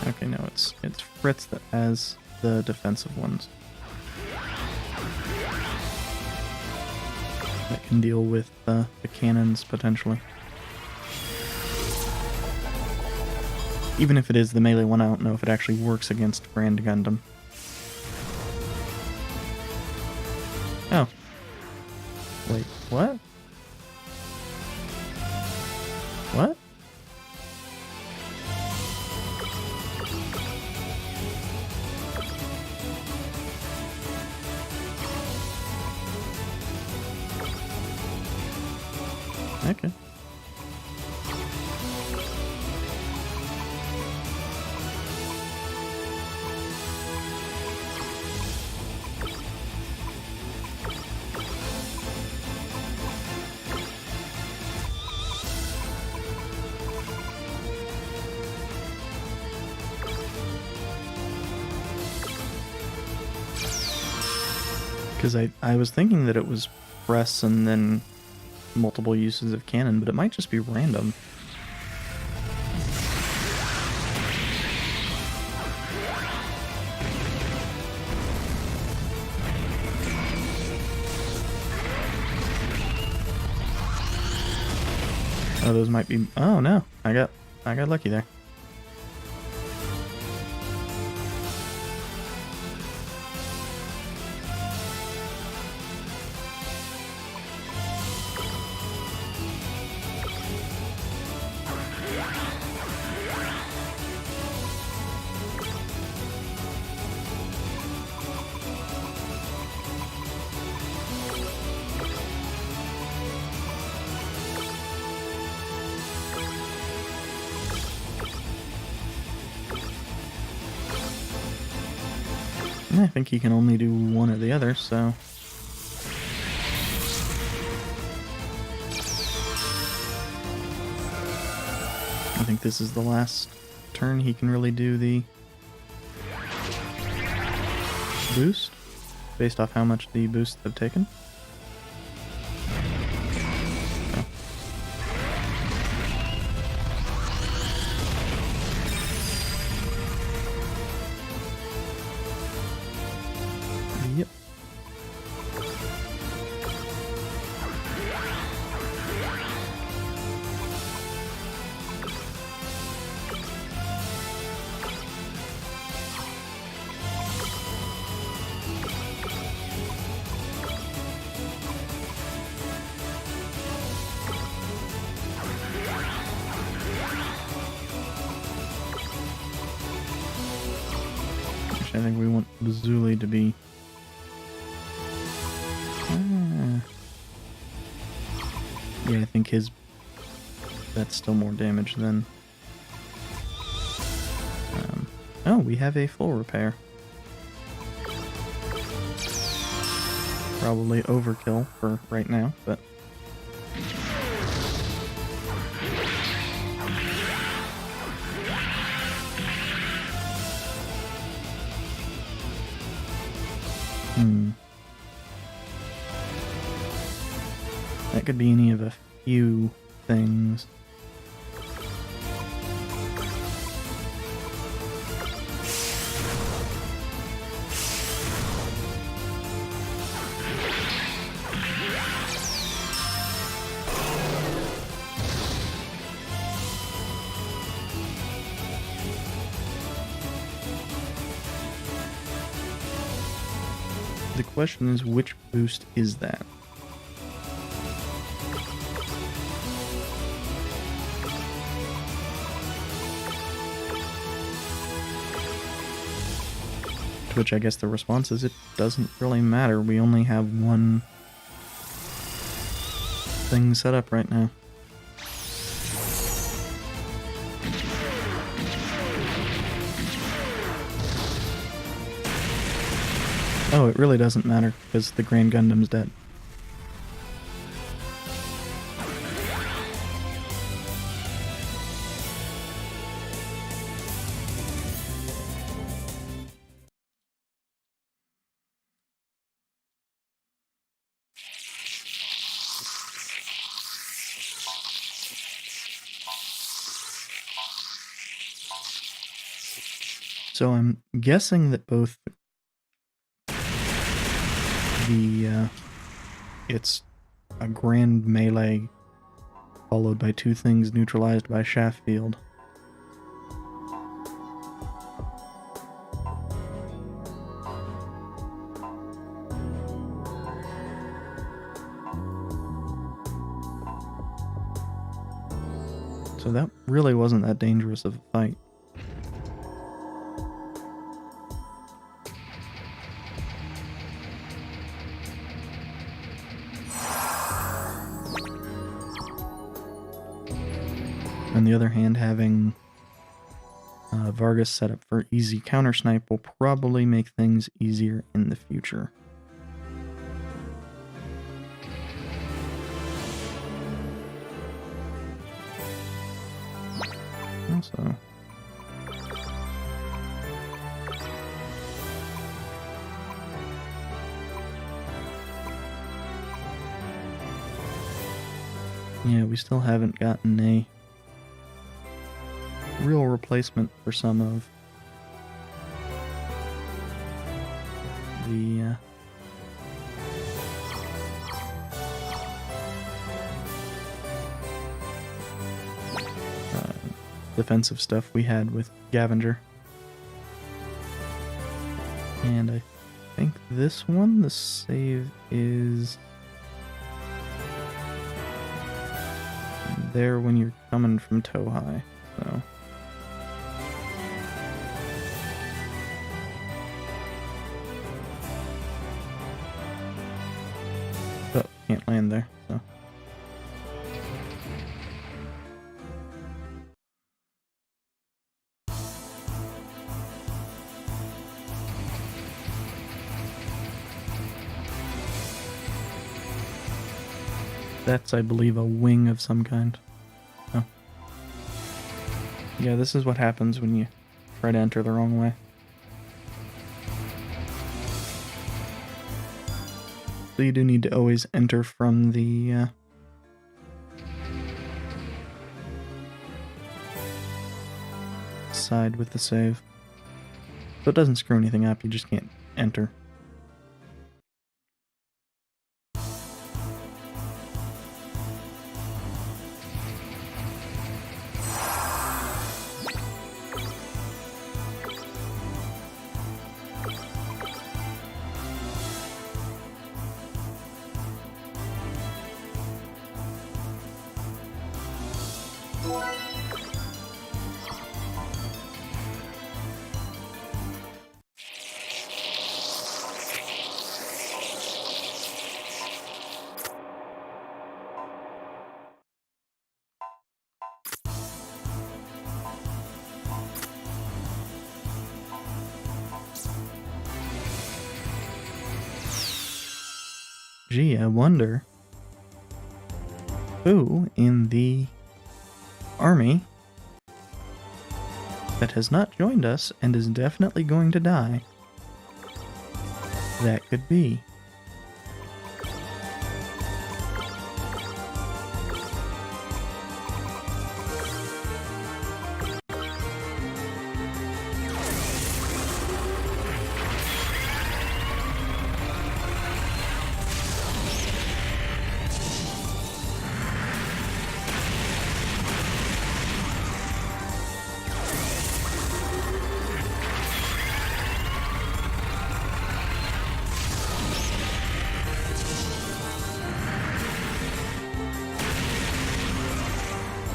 Okay, no, it's Fritz that has the defensive ones. That can deal with the cannons, potentially. Even if it is the melee one, I don't know if it actually works against Grand Gundam. Oh. Wait, what? What? Okay. Because I was thinking that it was press and then multiple uses of cannon, but it might just be random. Oh, those might be... Oh, no. I got lucky there. I think he can only do one or the other, so... I think this is the last turn he can really do the boost, based off how much the boosts have taken. Oh. Yep. I think we want Bazuli to be... Yeah, I think that's still more damage than... Oh, we have a full repair. Probably overkill for right now, but... That could be any of a few things. The question is, which boost is that? To which I guess the response is it doesn't really matter. We only have one thing set up right now. Oh, it really doesn't matter, because the Grand Gundam's dead. So I'm guessing that both it's a grand melee followed by two things neutralized by shaft field. So that really wasn't that dangerous of a fight. On the other hand, having Vargas set up for easy counter snipe will probably make things easier in the future. Also, yeah, we still haven't gotten a real replacement for some of the defensive stuff we had with Gavenger. And I think this one, the save is there when you're coming from toe high, so. But can't land there, so. That's, I believe, a wing of some kind. Oh. Yeah, this is what happens when you try to enter the wrong way. So you do need to always enter from the side with the save. So it doesn't screw anything up, you just can't enter. Gee, I wonder who in the army that has not joined us and is definitely going to die that could be.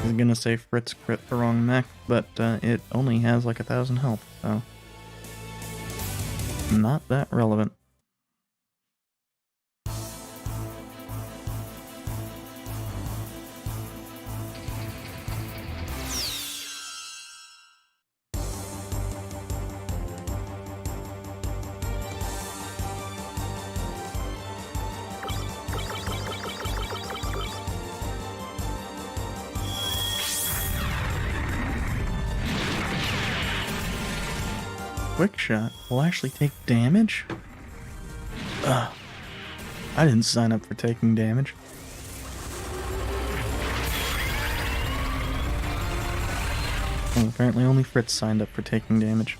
was gonna say Fritz crit the wrong mech, but it only has like 1,000 health, so not that relevant. Quick shot will actually take damage? Ugh. I didn't sign up for taking damage. Well, apparently only Fritz signed up for taking damage.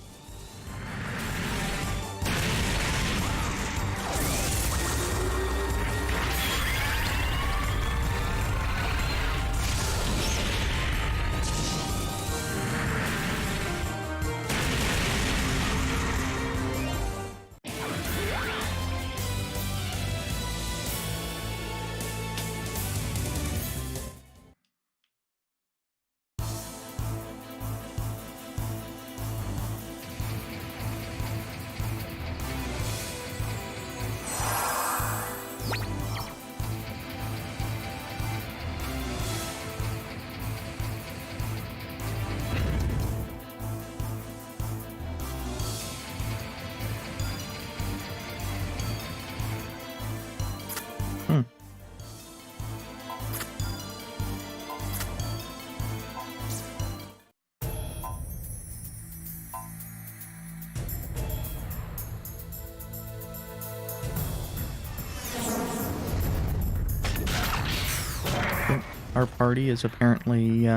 Our party is apparently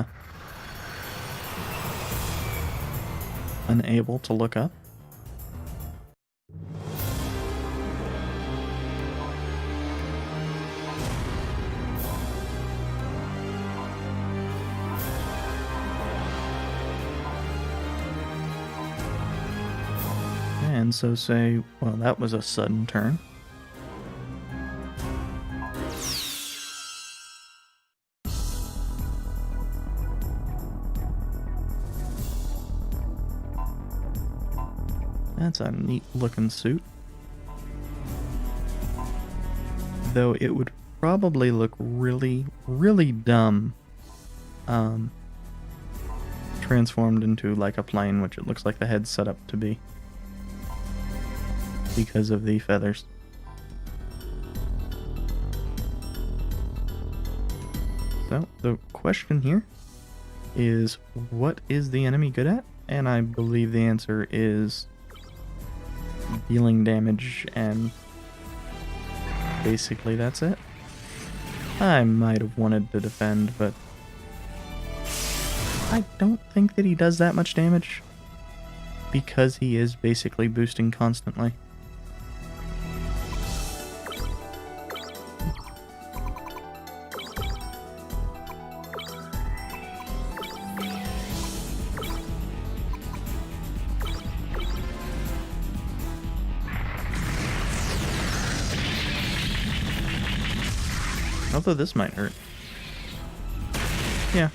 unable to look up. And so say, well, that was a sudden turn. That's a neat looking suit. Though it would probably look really, really dumb transformed into like a plane, which it looks like the head's set up to be because of the feathers. So the question here is, what is the enemy good at? And I believe the answer is dealing damage, and basically that's it. I might have wanted to defend, but I don't think that he does that much damage because he is basically boosting constantly. Although this might hurt. Yeah.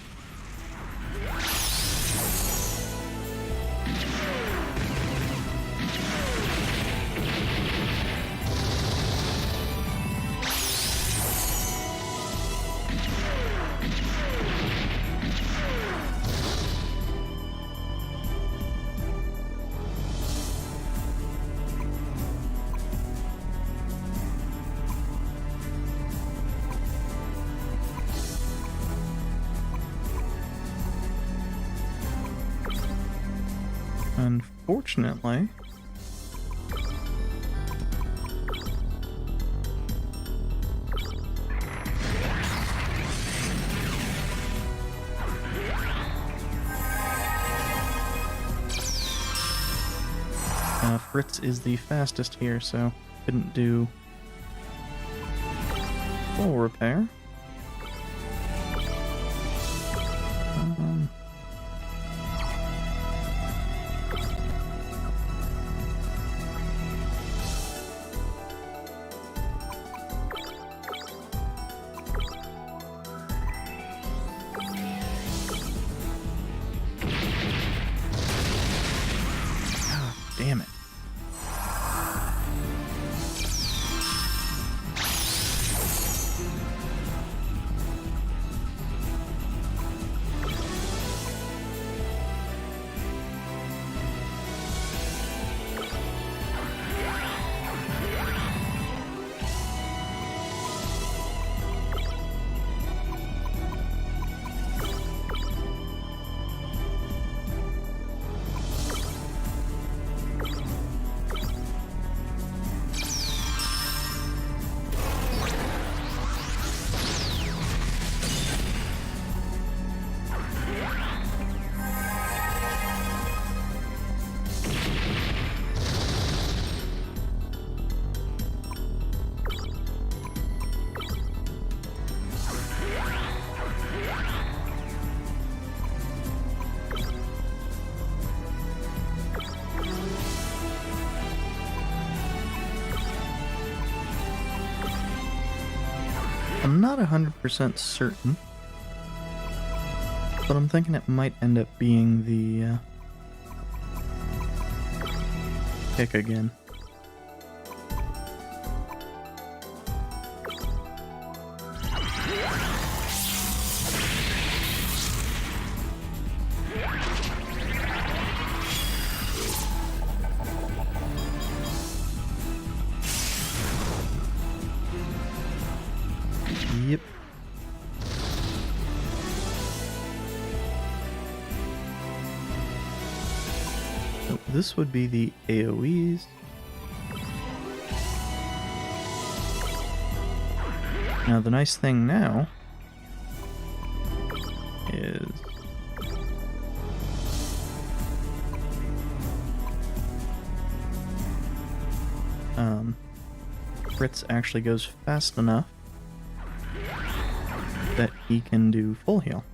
Unfortunately, Fritz is the fastest here, so couldn't do full repair. I'm not 100% certain, but I'm thinking it might end up being the pick again. Yep. So this would be the AoEs. Now the nice thing now is Fritz actually goes fast enough that he can do full heal.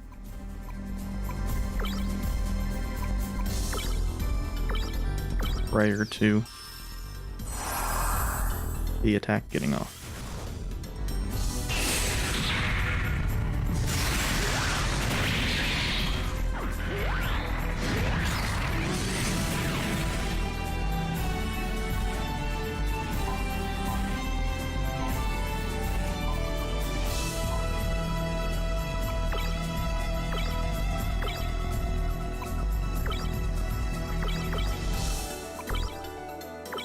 Prior to the attack getting off.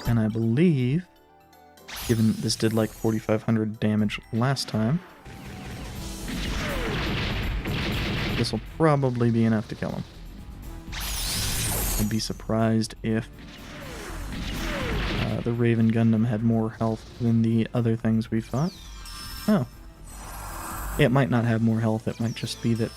And I believe, given this did like 4,500 damage last time, this will probably be enough to kill him. I'd be surprised if the Raven Gundam had more health than the other things we fought. Oh. It might not have more health, it might just be that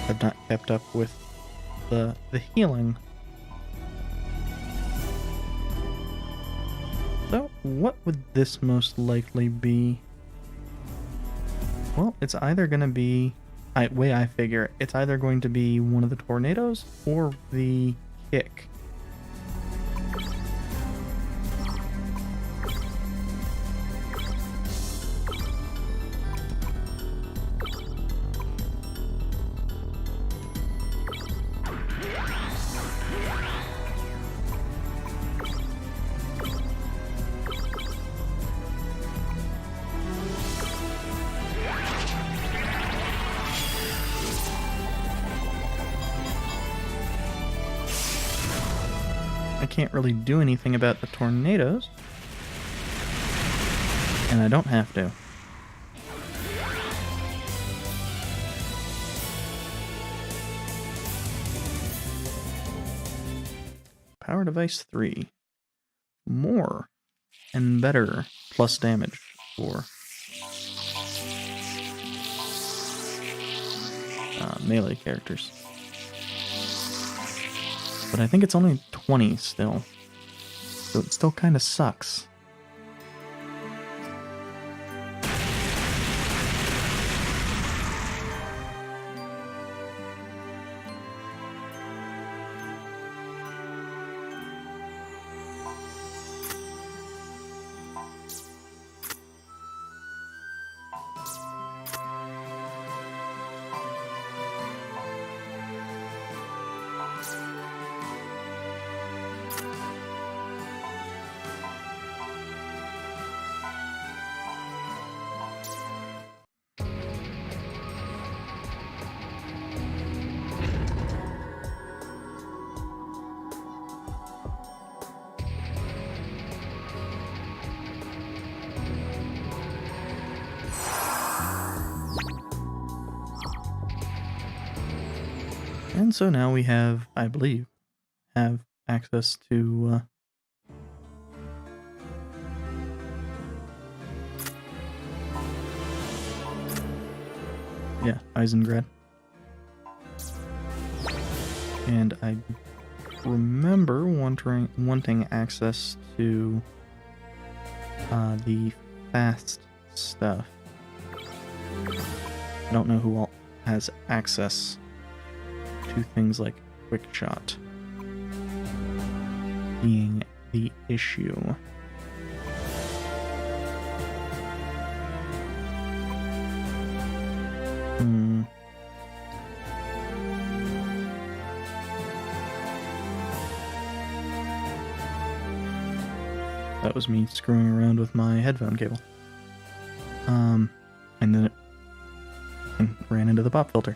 I've not kept up with the healing. So, what would this most likely be? Well, it's either going to be, way I figure, it's either going to be one of the tornadoes or the kick. I can't really do anything about the tornadoes, and I don't have to. Power Device 3. More and better plus damage for melee characters. But I think it's only 20 still, so it still kind of sucks. And so now we have, I believe, have access to yeah, Eisengrad. And I remember wanting access to the fast stuff. I don't know who all has access to things like Quick Shot. being the issue. That was me screwing around with my headphone cable. And then it ran into the pop filter.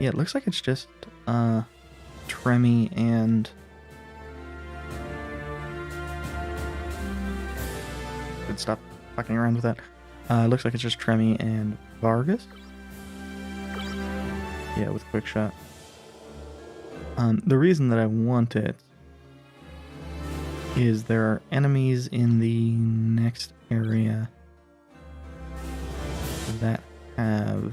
Yeah, it looks like it's just Tremy and stop fucking around with that. Looks like it's just Tremy and Vargas. Yeah, with quick shot. The reason that I want it is there are enemies in the next area that have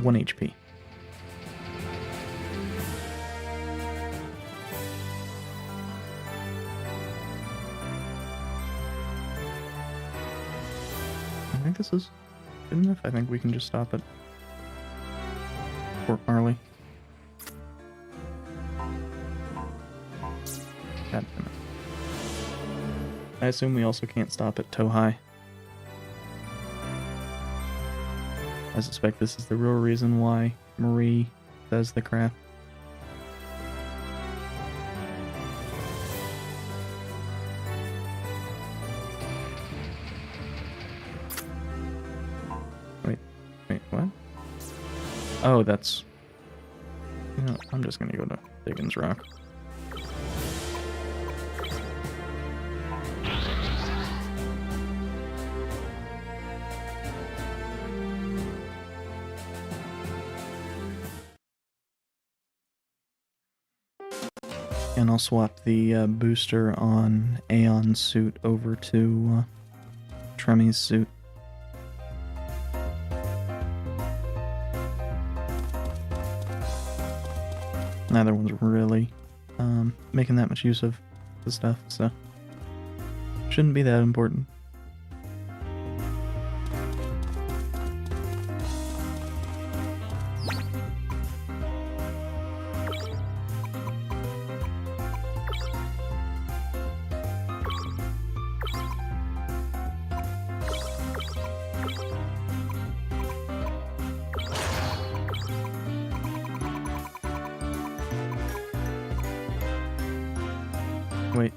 1 HP. I think this is good enough. I think we can just stop it. Fort Marley. God damn it. I assume we also can't stop at Tohai. I suspect this is the real reason why Marie does the crap. Wait, what? Oh, that's... You know, I'm just gonna go to Diggins Rock. And I'll swap the booster on Aeon's suit over to Tremy's suit. Neither one's really making that much use of the stuff, so shouldn't be that important.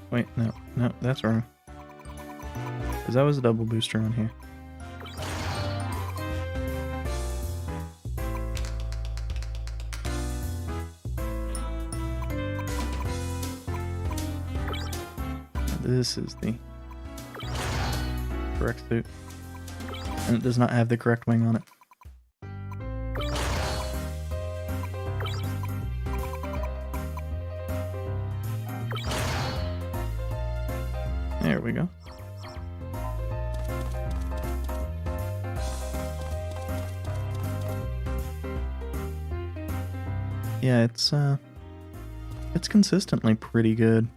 Wait, no, that's wrong. Because that was a double booster on here. This is the correct suit. And it does not have the correct wing on it. There we go. Yeah, it's consistently pretty good.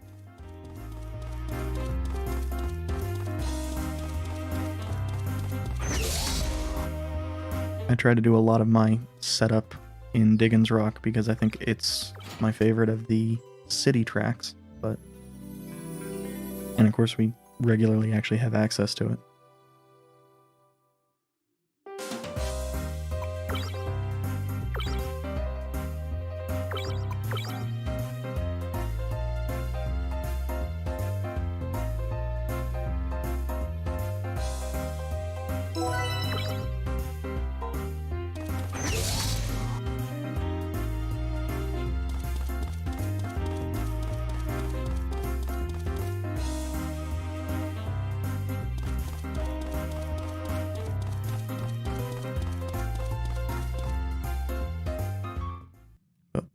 I try to do a lot of my setup in Diggins Rock because I think it's my favorite of the city tracks, but... And of course we regularly actually have access to it.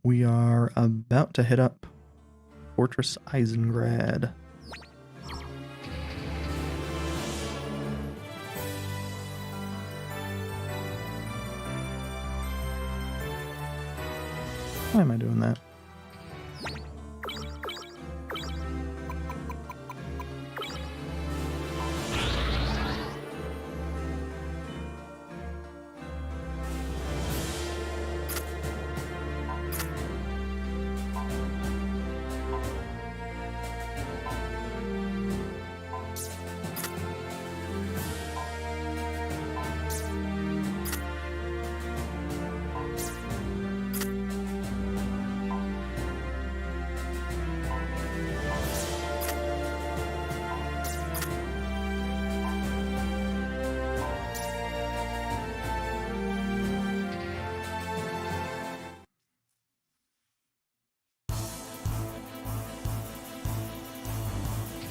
We are about to hit up Fortress Eisengrad. Why am I doing that?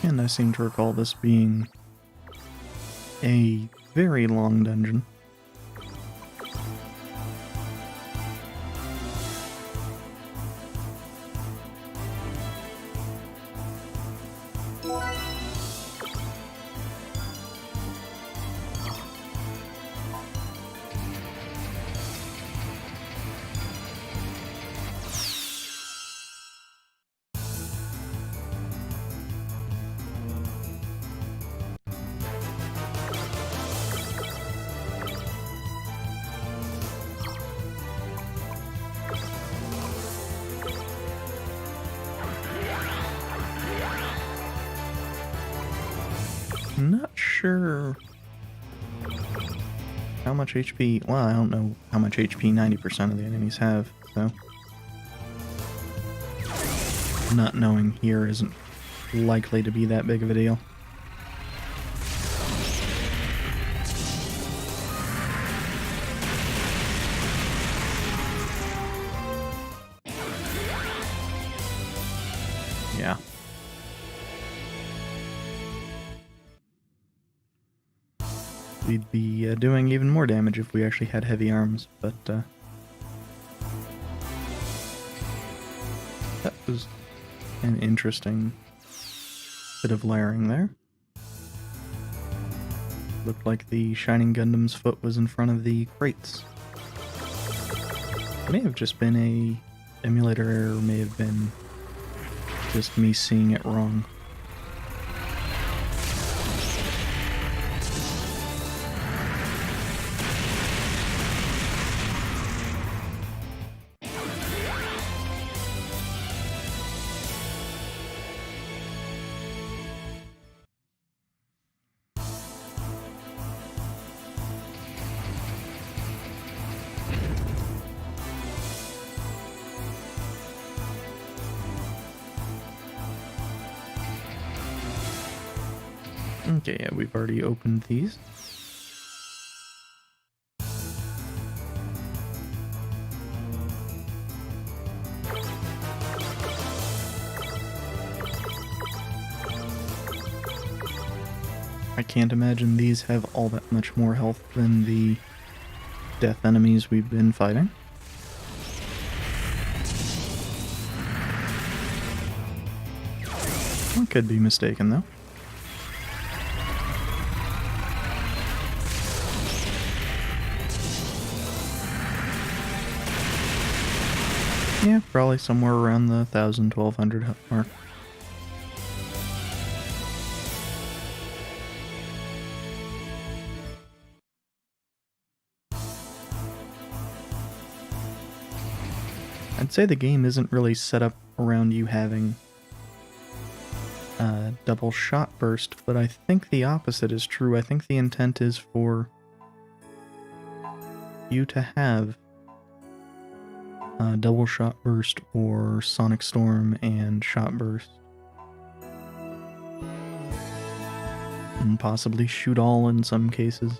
And I seem to recall this being a very long dungeon. Not sure how much HP... Well, I don't know how much HP 90% of the enemies have, so... Not knowing here isn't likely to be that big of a deal. Yeah. We'd be doing even more damage if we actually had heavy arms, but that was an interesting bit of layering there. Looked like the Shining Gundam's foot was in front of the crates. It may have just been a emulator error, may have been just me seeing it wrong. Okay, yeah, we've already opened these. I can't imagine these have all that much more health than the death enemies we've been fighting. I could be mistaken, though. Yeah, probably somewhere around the 1,000-1,200 mark. I'd say the game isn't really set up around you having double shot burst, but I think the opposite is true. I think the intent is for you to have double shot burst or sonic storm and shot burst. And possibly shoot all in some cases.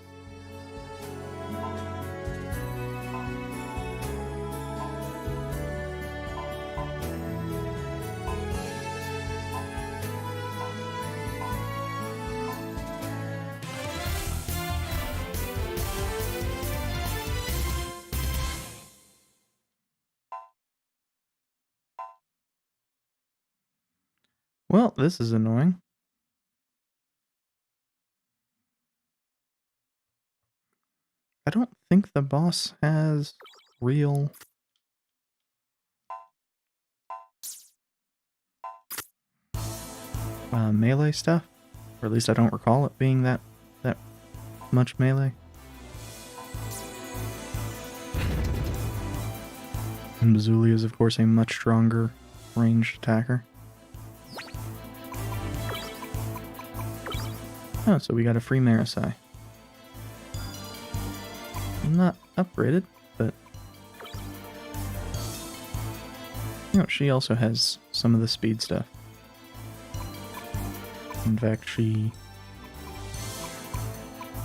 Well, this is annoying. I don't think the boss has real... melee stuff. Or at least I don't recall it being that much melee. And Bazooly is of course a much stronger ranged attacker. Oh, so we got a free Marasai. Not upgraded, but... You know, she also has some of the speed stuff. In fact, she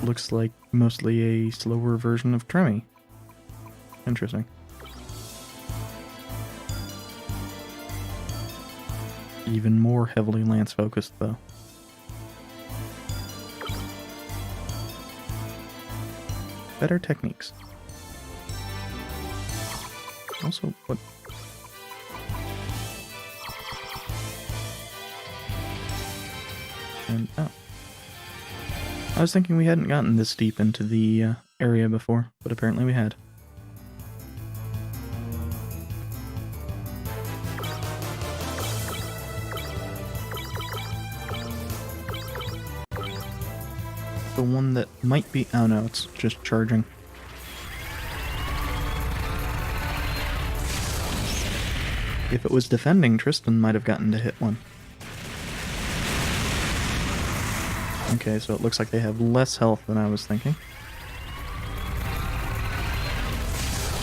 looks like mostly a slower version of Tremmy. Interesting. Even more heavily lance focused, though. better techniques. Also, what? And, oh. I was thinking we hadn't gotten this deep into the area before, but apparently we had. The one that might be... oh no, it's just charging. If it was defending, Tristan might have gotten to hit one. Okay, so it looks like they have less health than I was thinking.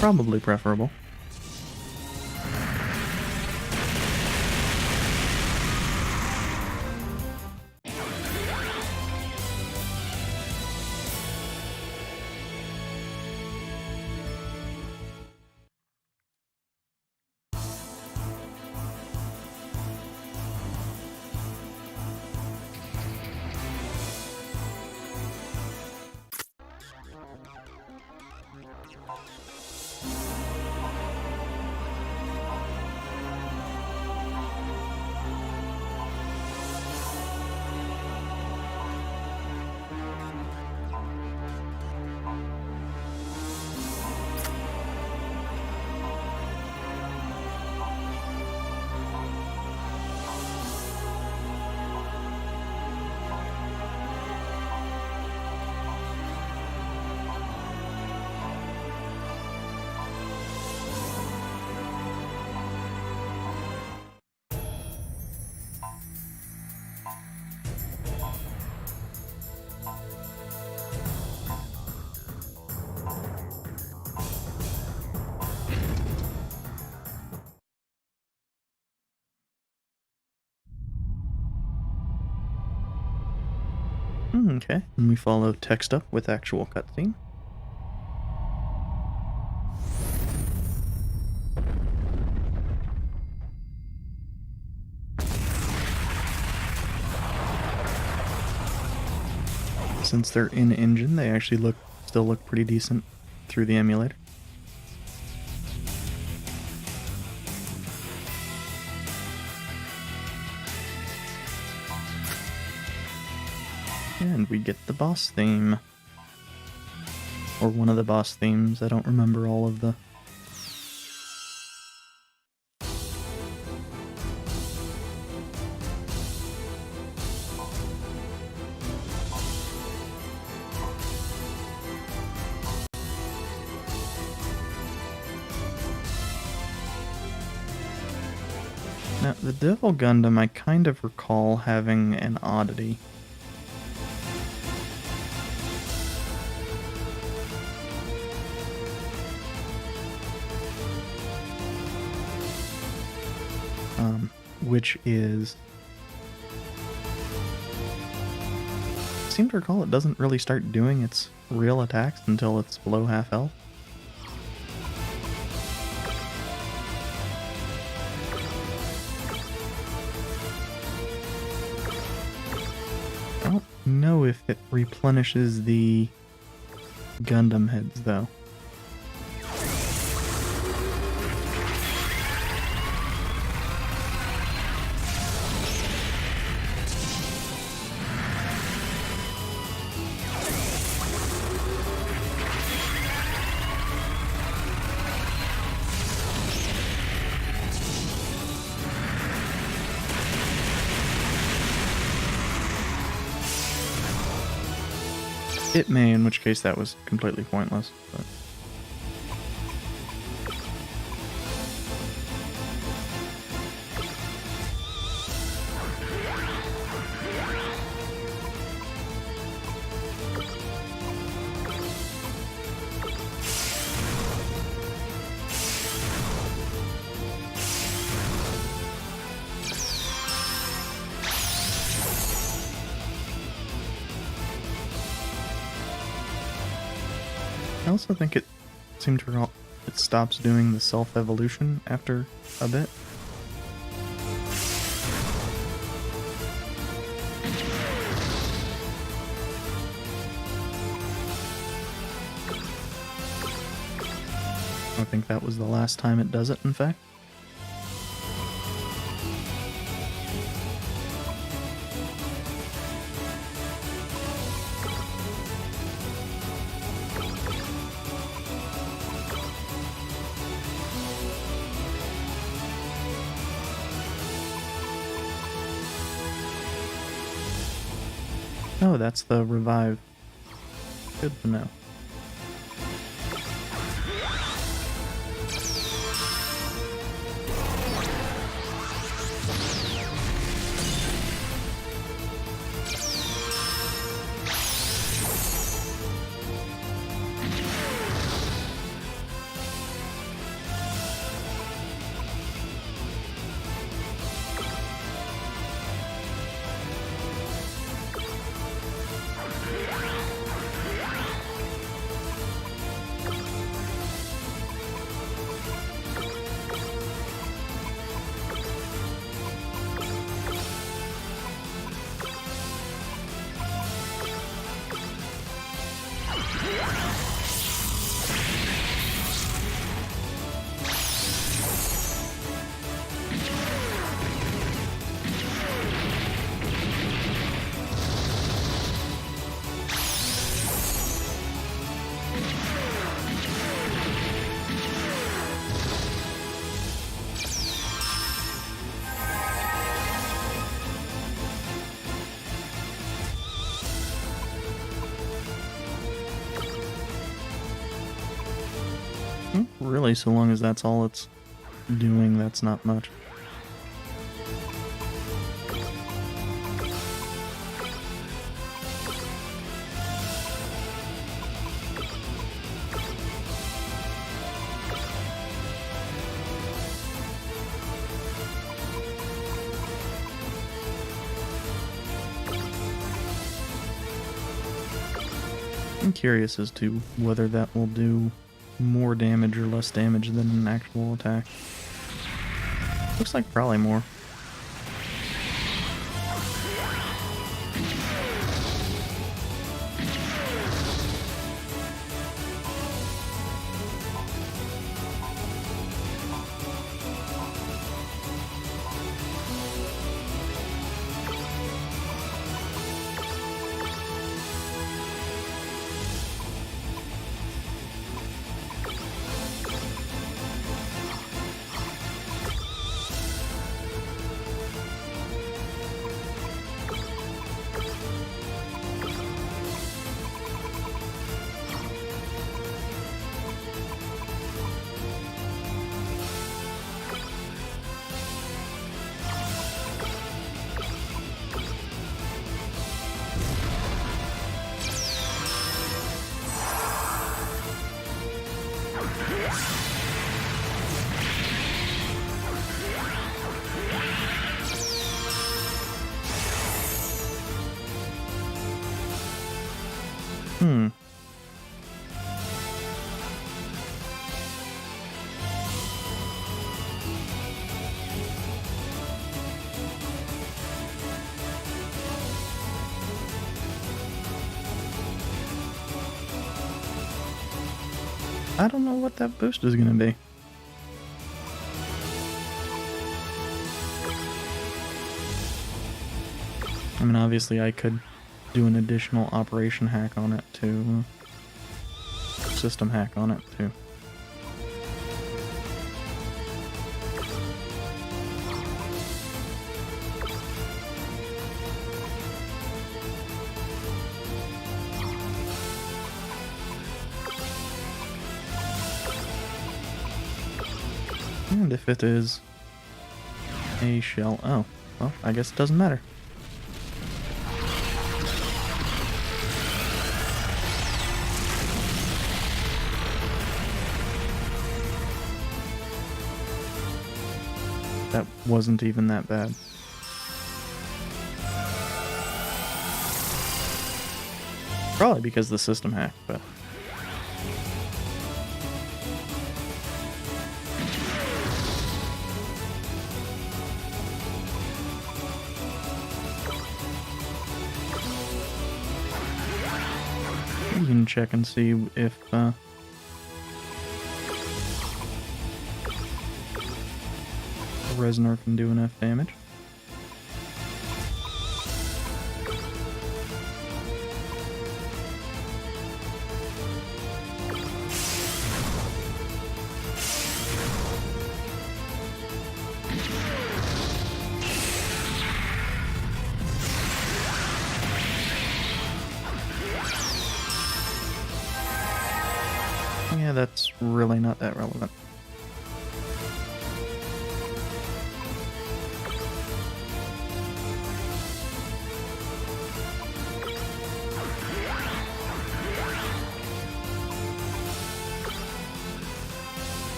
Probably preferable. Okay, and we follow text up with actual cutscene. Since they're in-engine, they actually still look pretty decent through the emulator. And we get the boss theme. Or one of the boss themes, I don't remember all of the... Now, the Devil Gundam, I kind of recall having an oddity. Which is... I seem to recall it doesn't really start doing its real attacks until it's below half health. I don't know if it replenishes the Gundam heads, though. It may, in which case that was completely pointless, but... I also think it seemed to recall it stops doing the self-evolution after a bit. think that was the last time it does it, in fact. Oh, that's the revive. Good to know. Really, so long as that's all it's doing, that's not much. I'm curious as to whether that will do more damage or less damage than an actual attack. Looks like probably more. I don't know what that boost is going to be. I mean, obviously I could do an additional operation hack on it too. System hack on it too. And if it is a shell... Oh, well, I guess it doesn't matter. That wasn't even that bad. Probably because of the system hack, but... You can check and see if Reznor can do enough damage. Yeah, that's really not that relevant.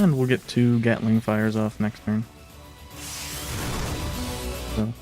And we'll get 2 Gatling fires off next turn. So.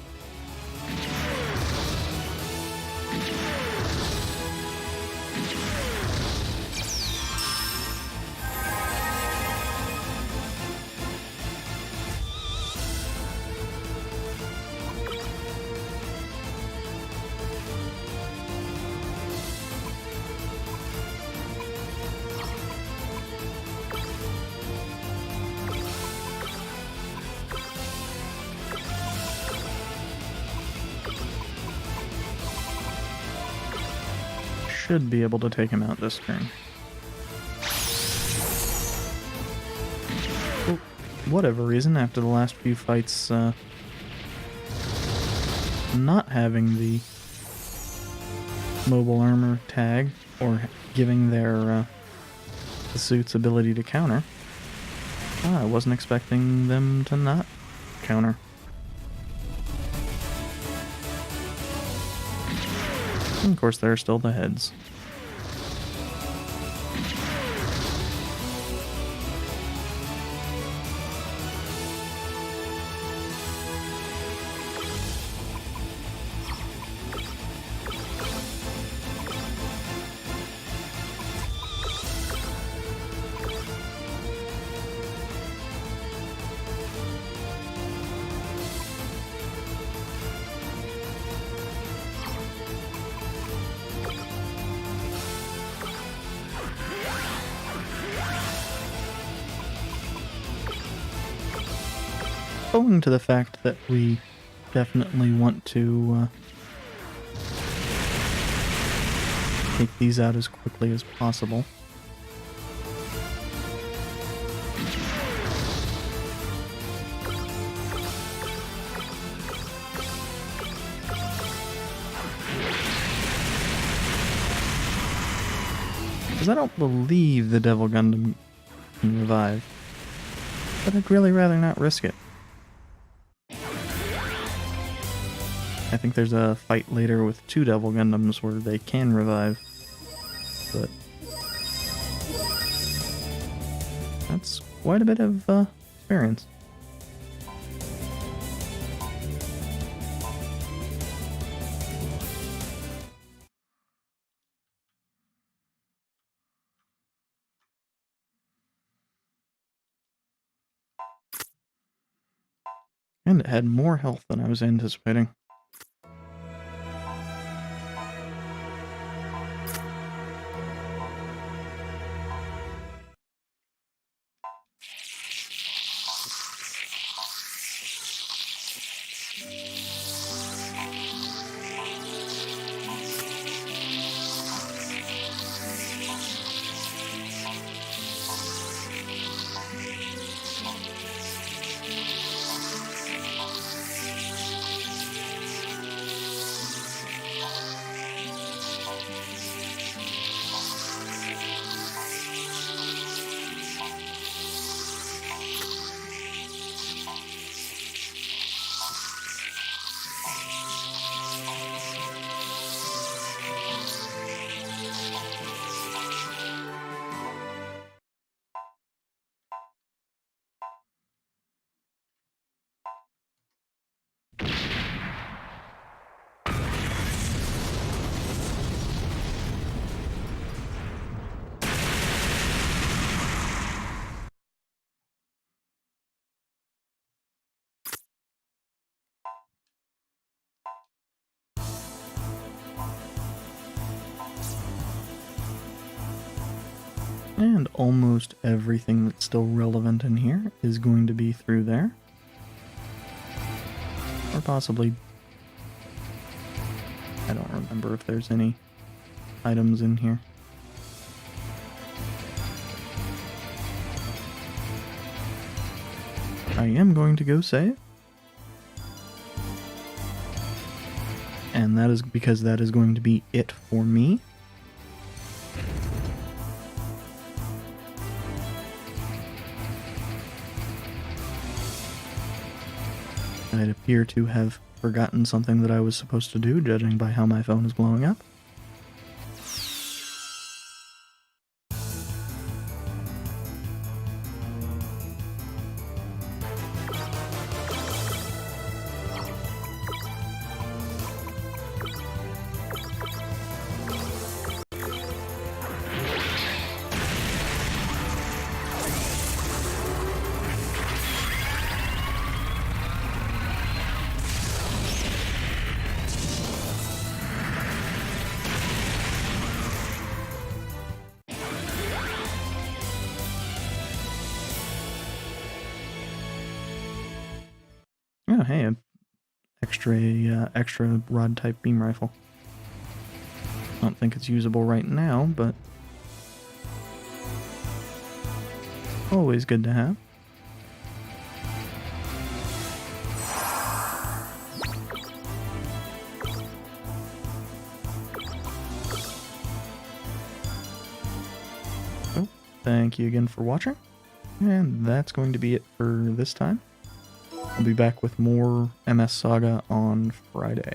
Should be able to take him out this turn. For whatever reason, after the last few fights, not having the mobile armor tag, or giving their the suit's ability to counter, I wasn't expecting them to not counter. And of course, there are still the heads. Owing to the fact that we definitely want to take these out as quickly as possible. Because I don't believe the Devil Gundam can revive, but I'd really rather not risk it. I think there's a fight later with 2 Devil Gundams where they can revive, but that's quite a bit of experience. And it had more health than I was anticipating. And almost everything that's still relevant in here is going to be through there. Or possibly... I don't remember if there's any items in here. I am going to go save. And that is because that is going to be it for me. I'd appear to have forgotten something that I was supposed to do, judging by how my phone is blowing up. Oh, hey, an extra rod type beam rifle. I don't think it's usable right now, but always good to have. So, thank you again for watching, and that's going to be it for this time. I'll be back with more MS Saga on Friday.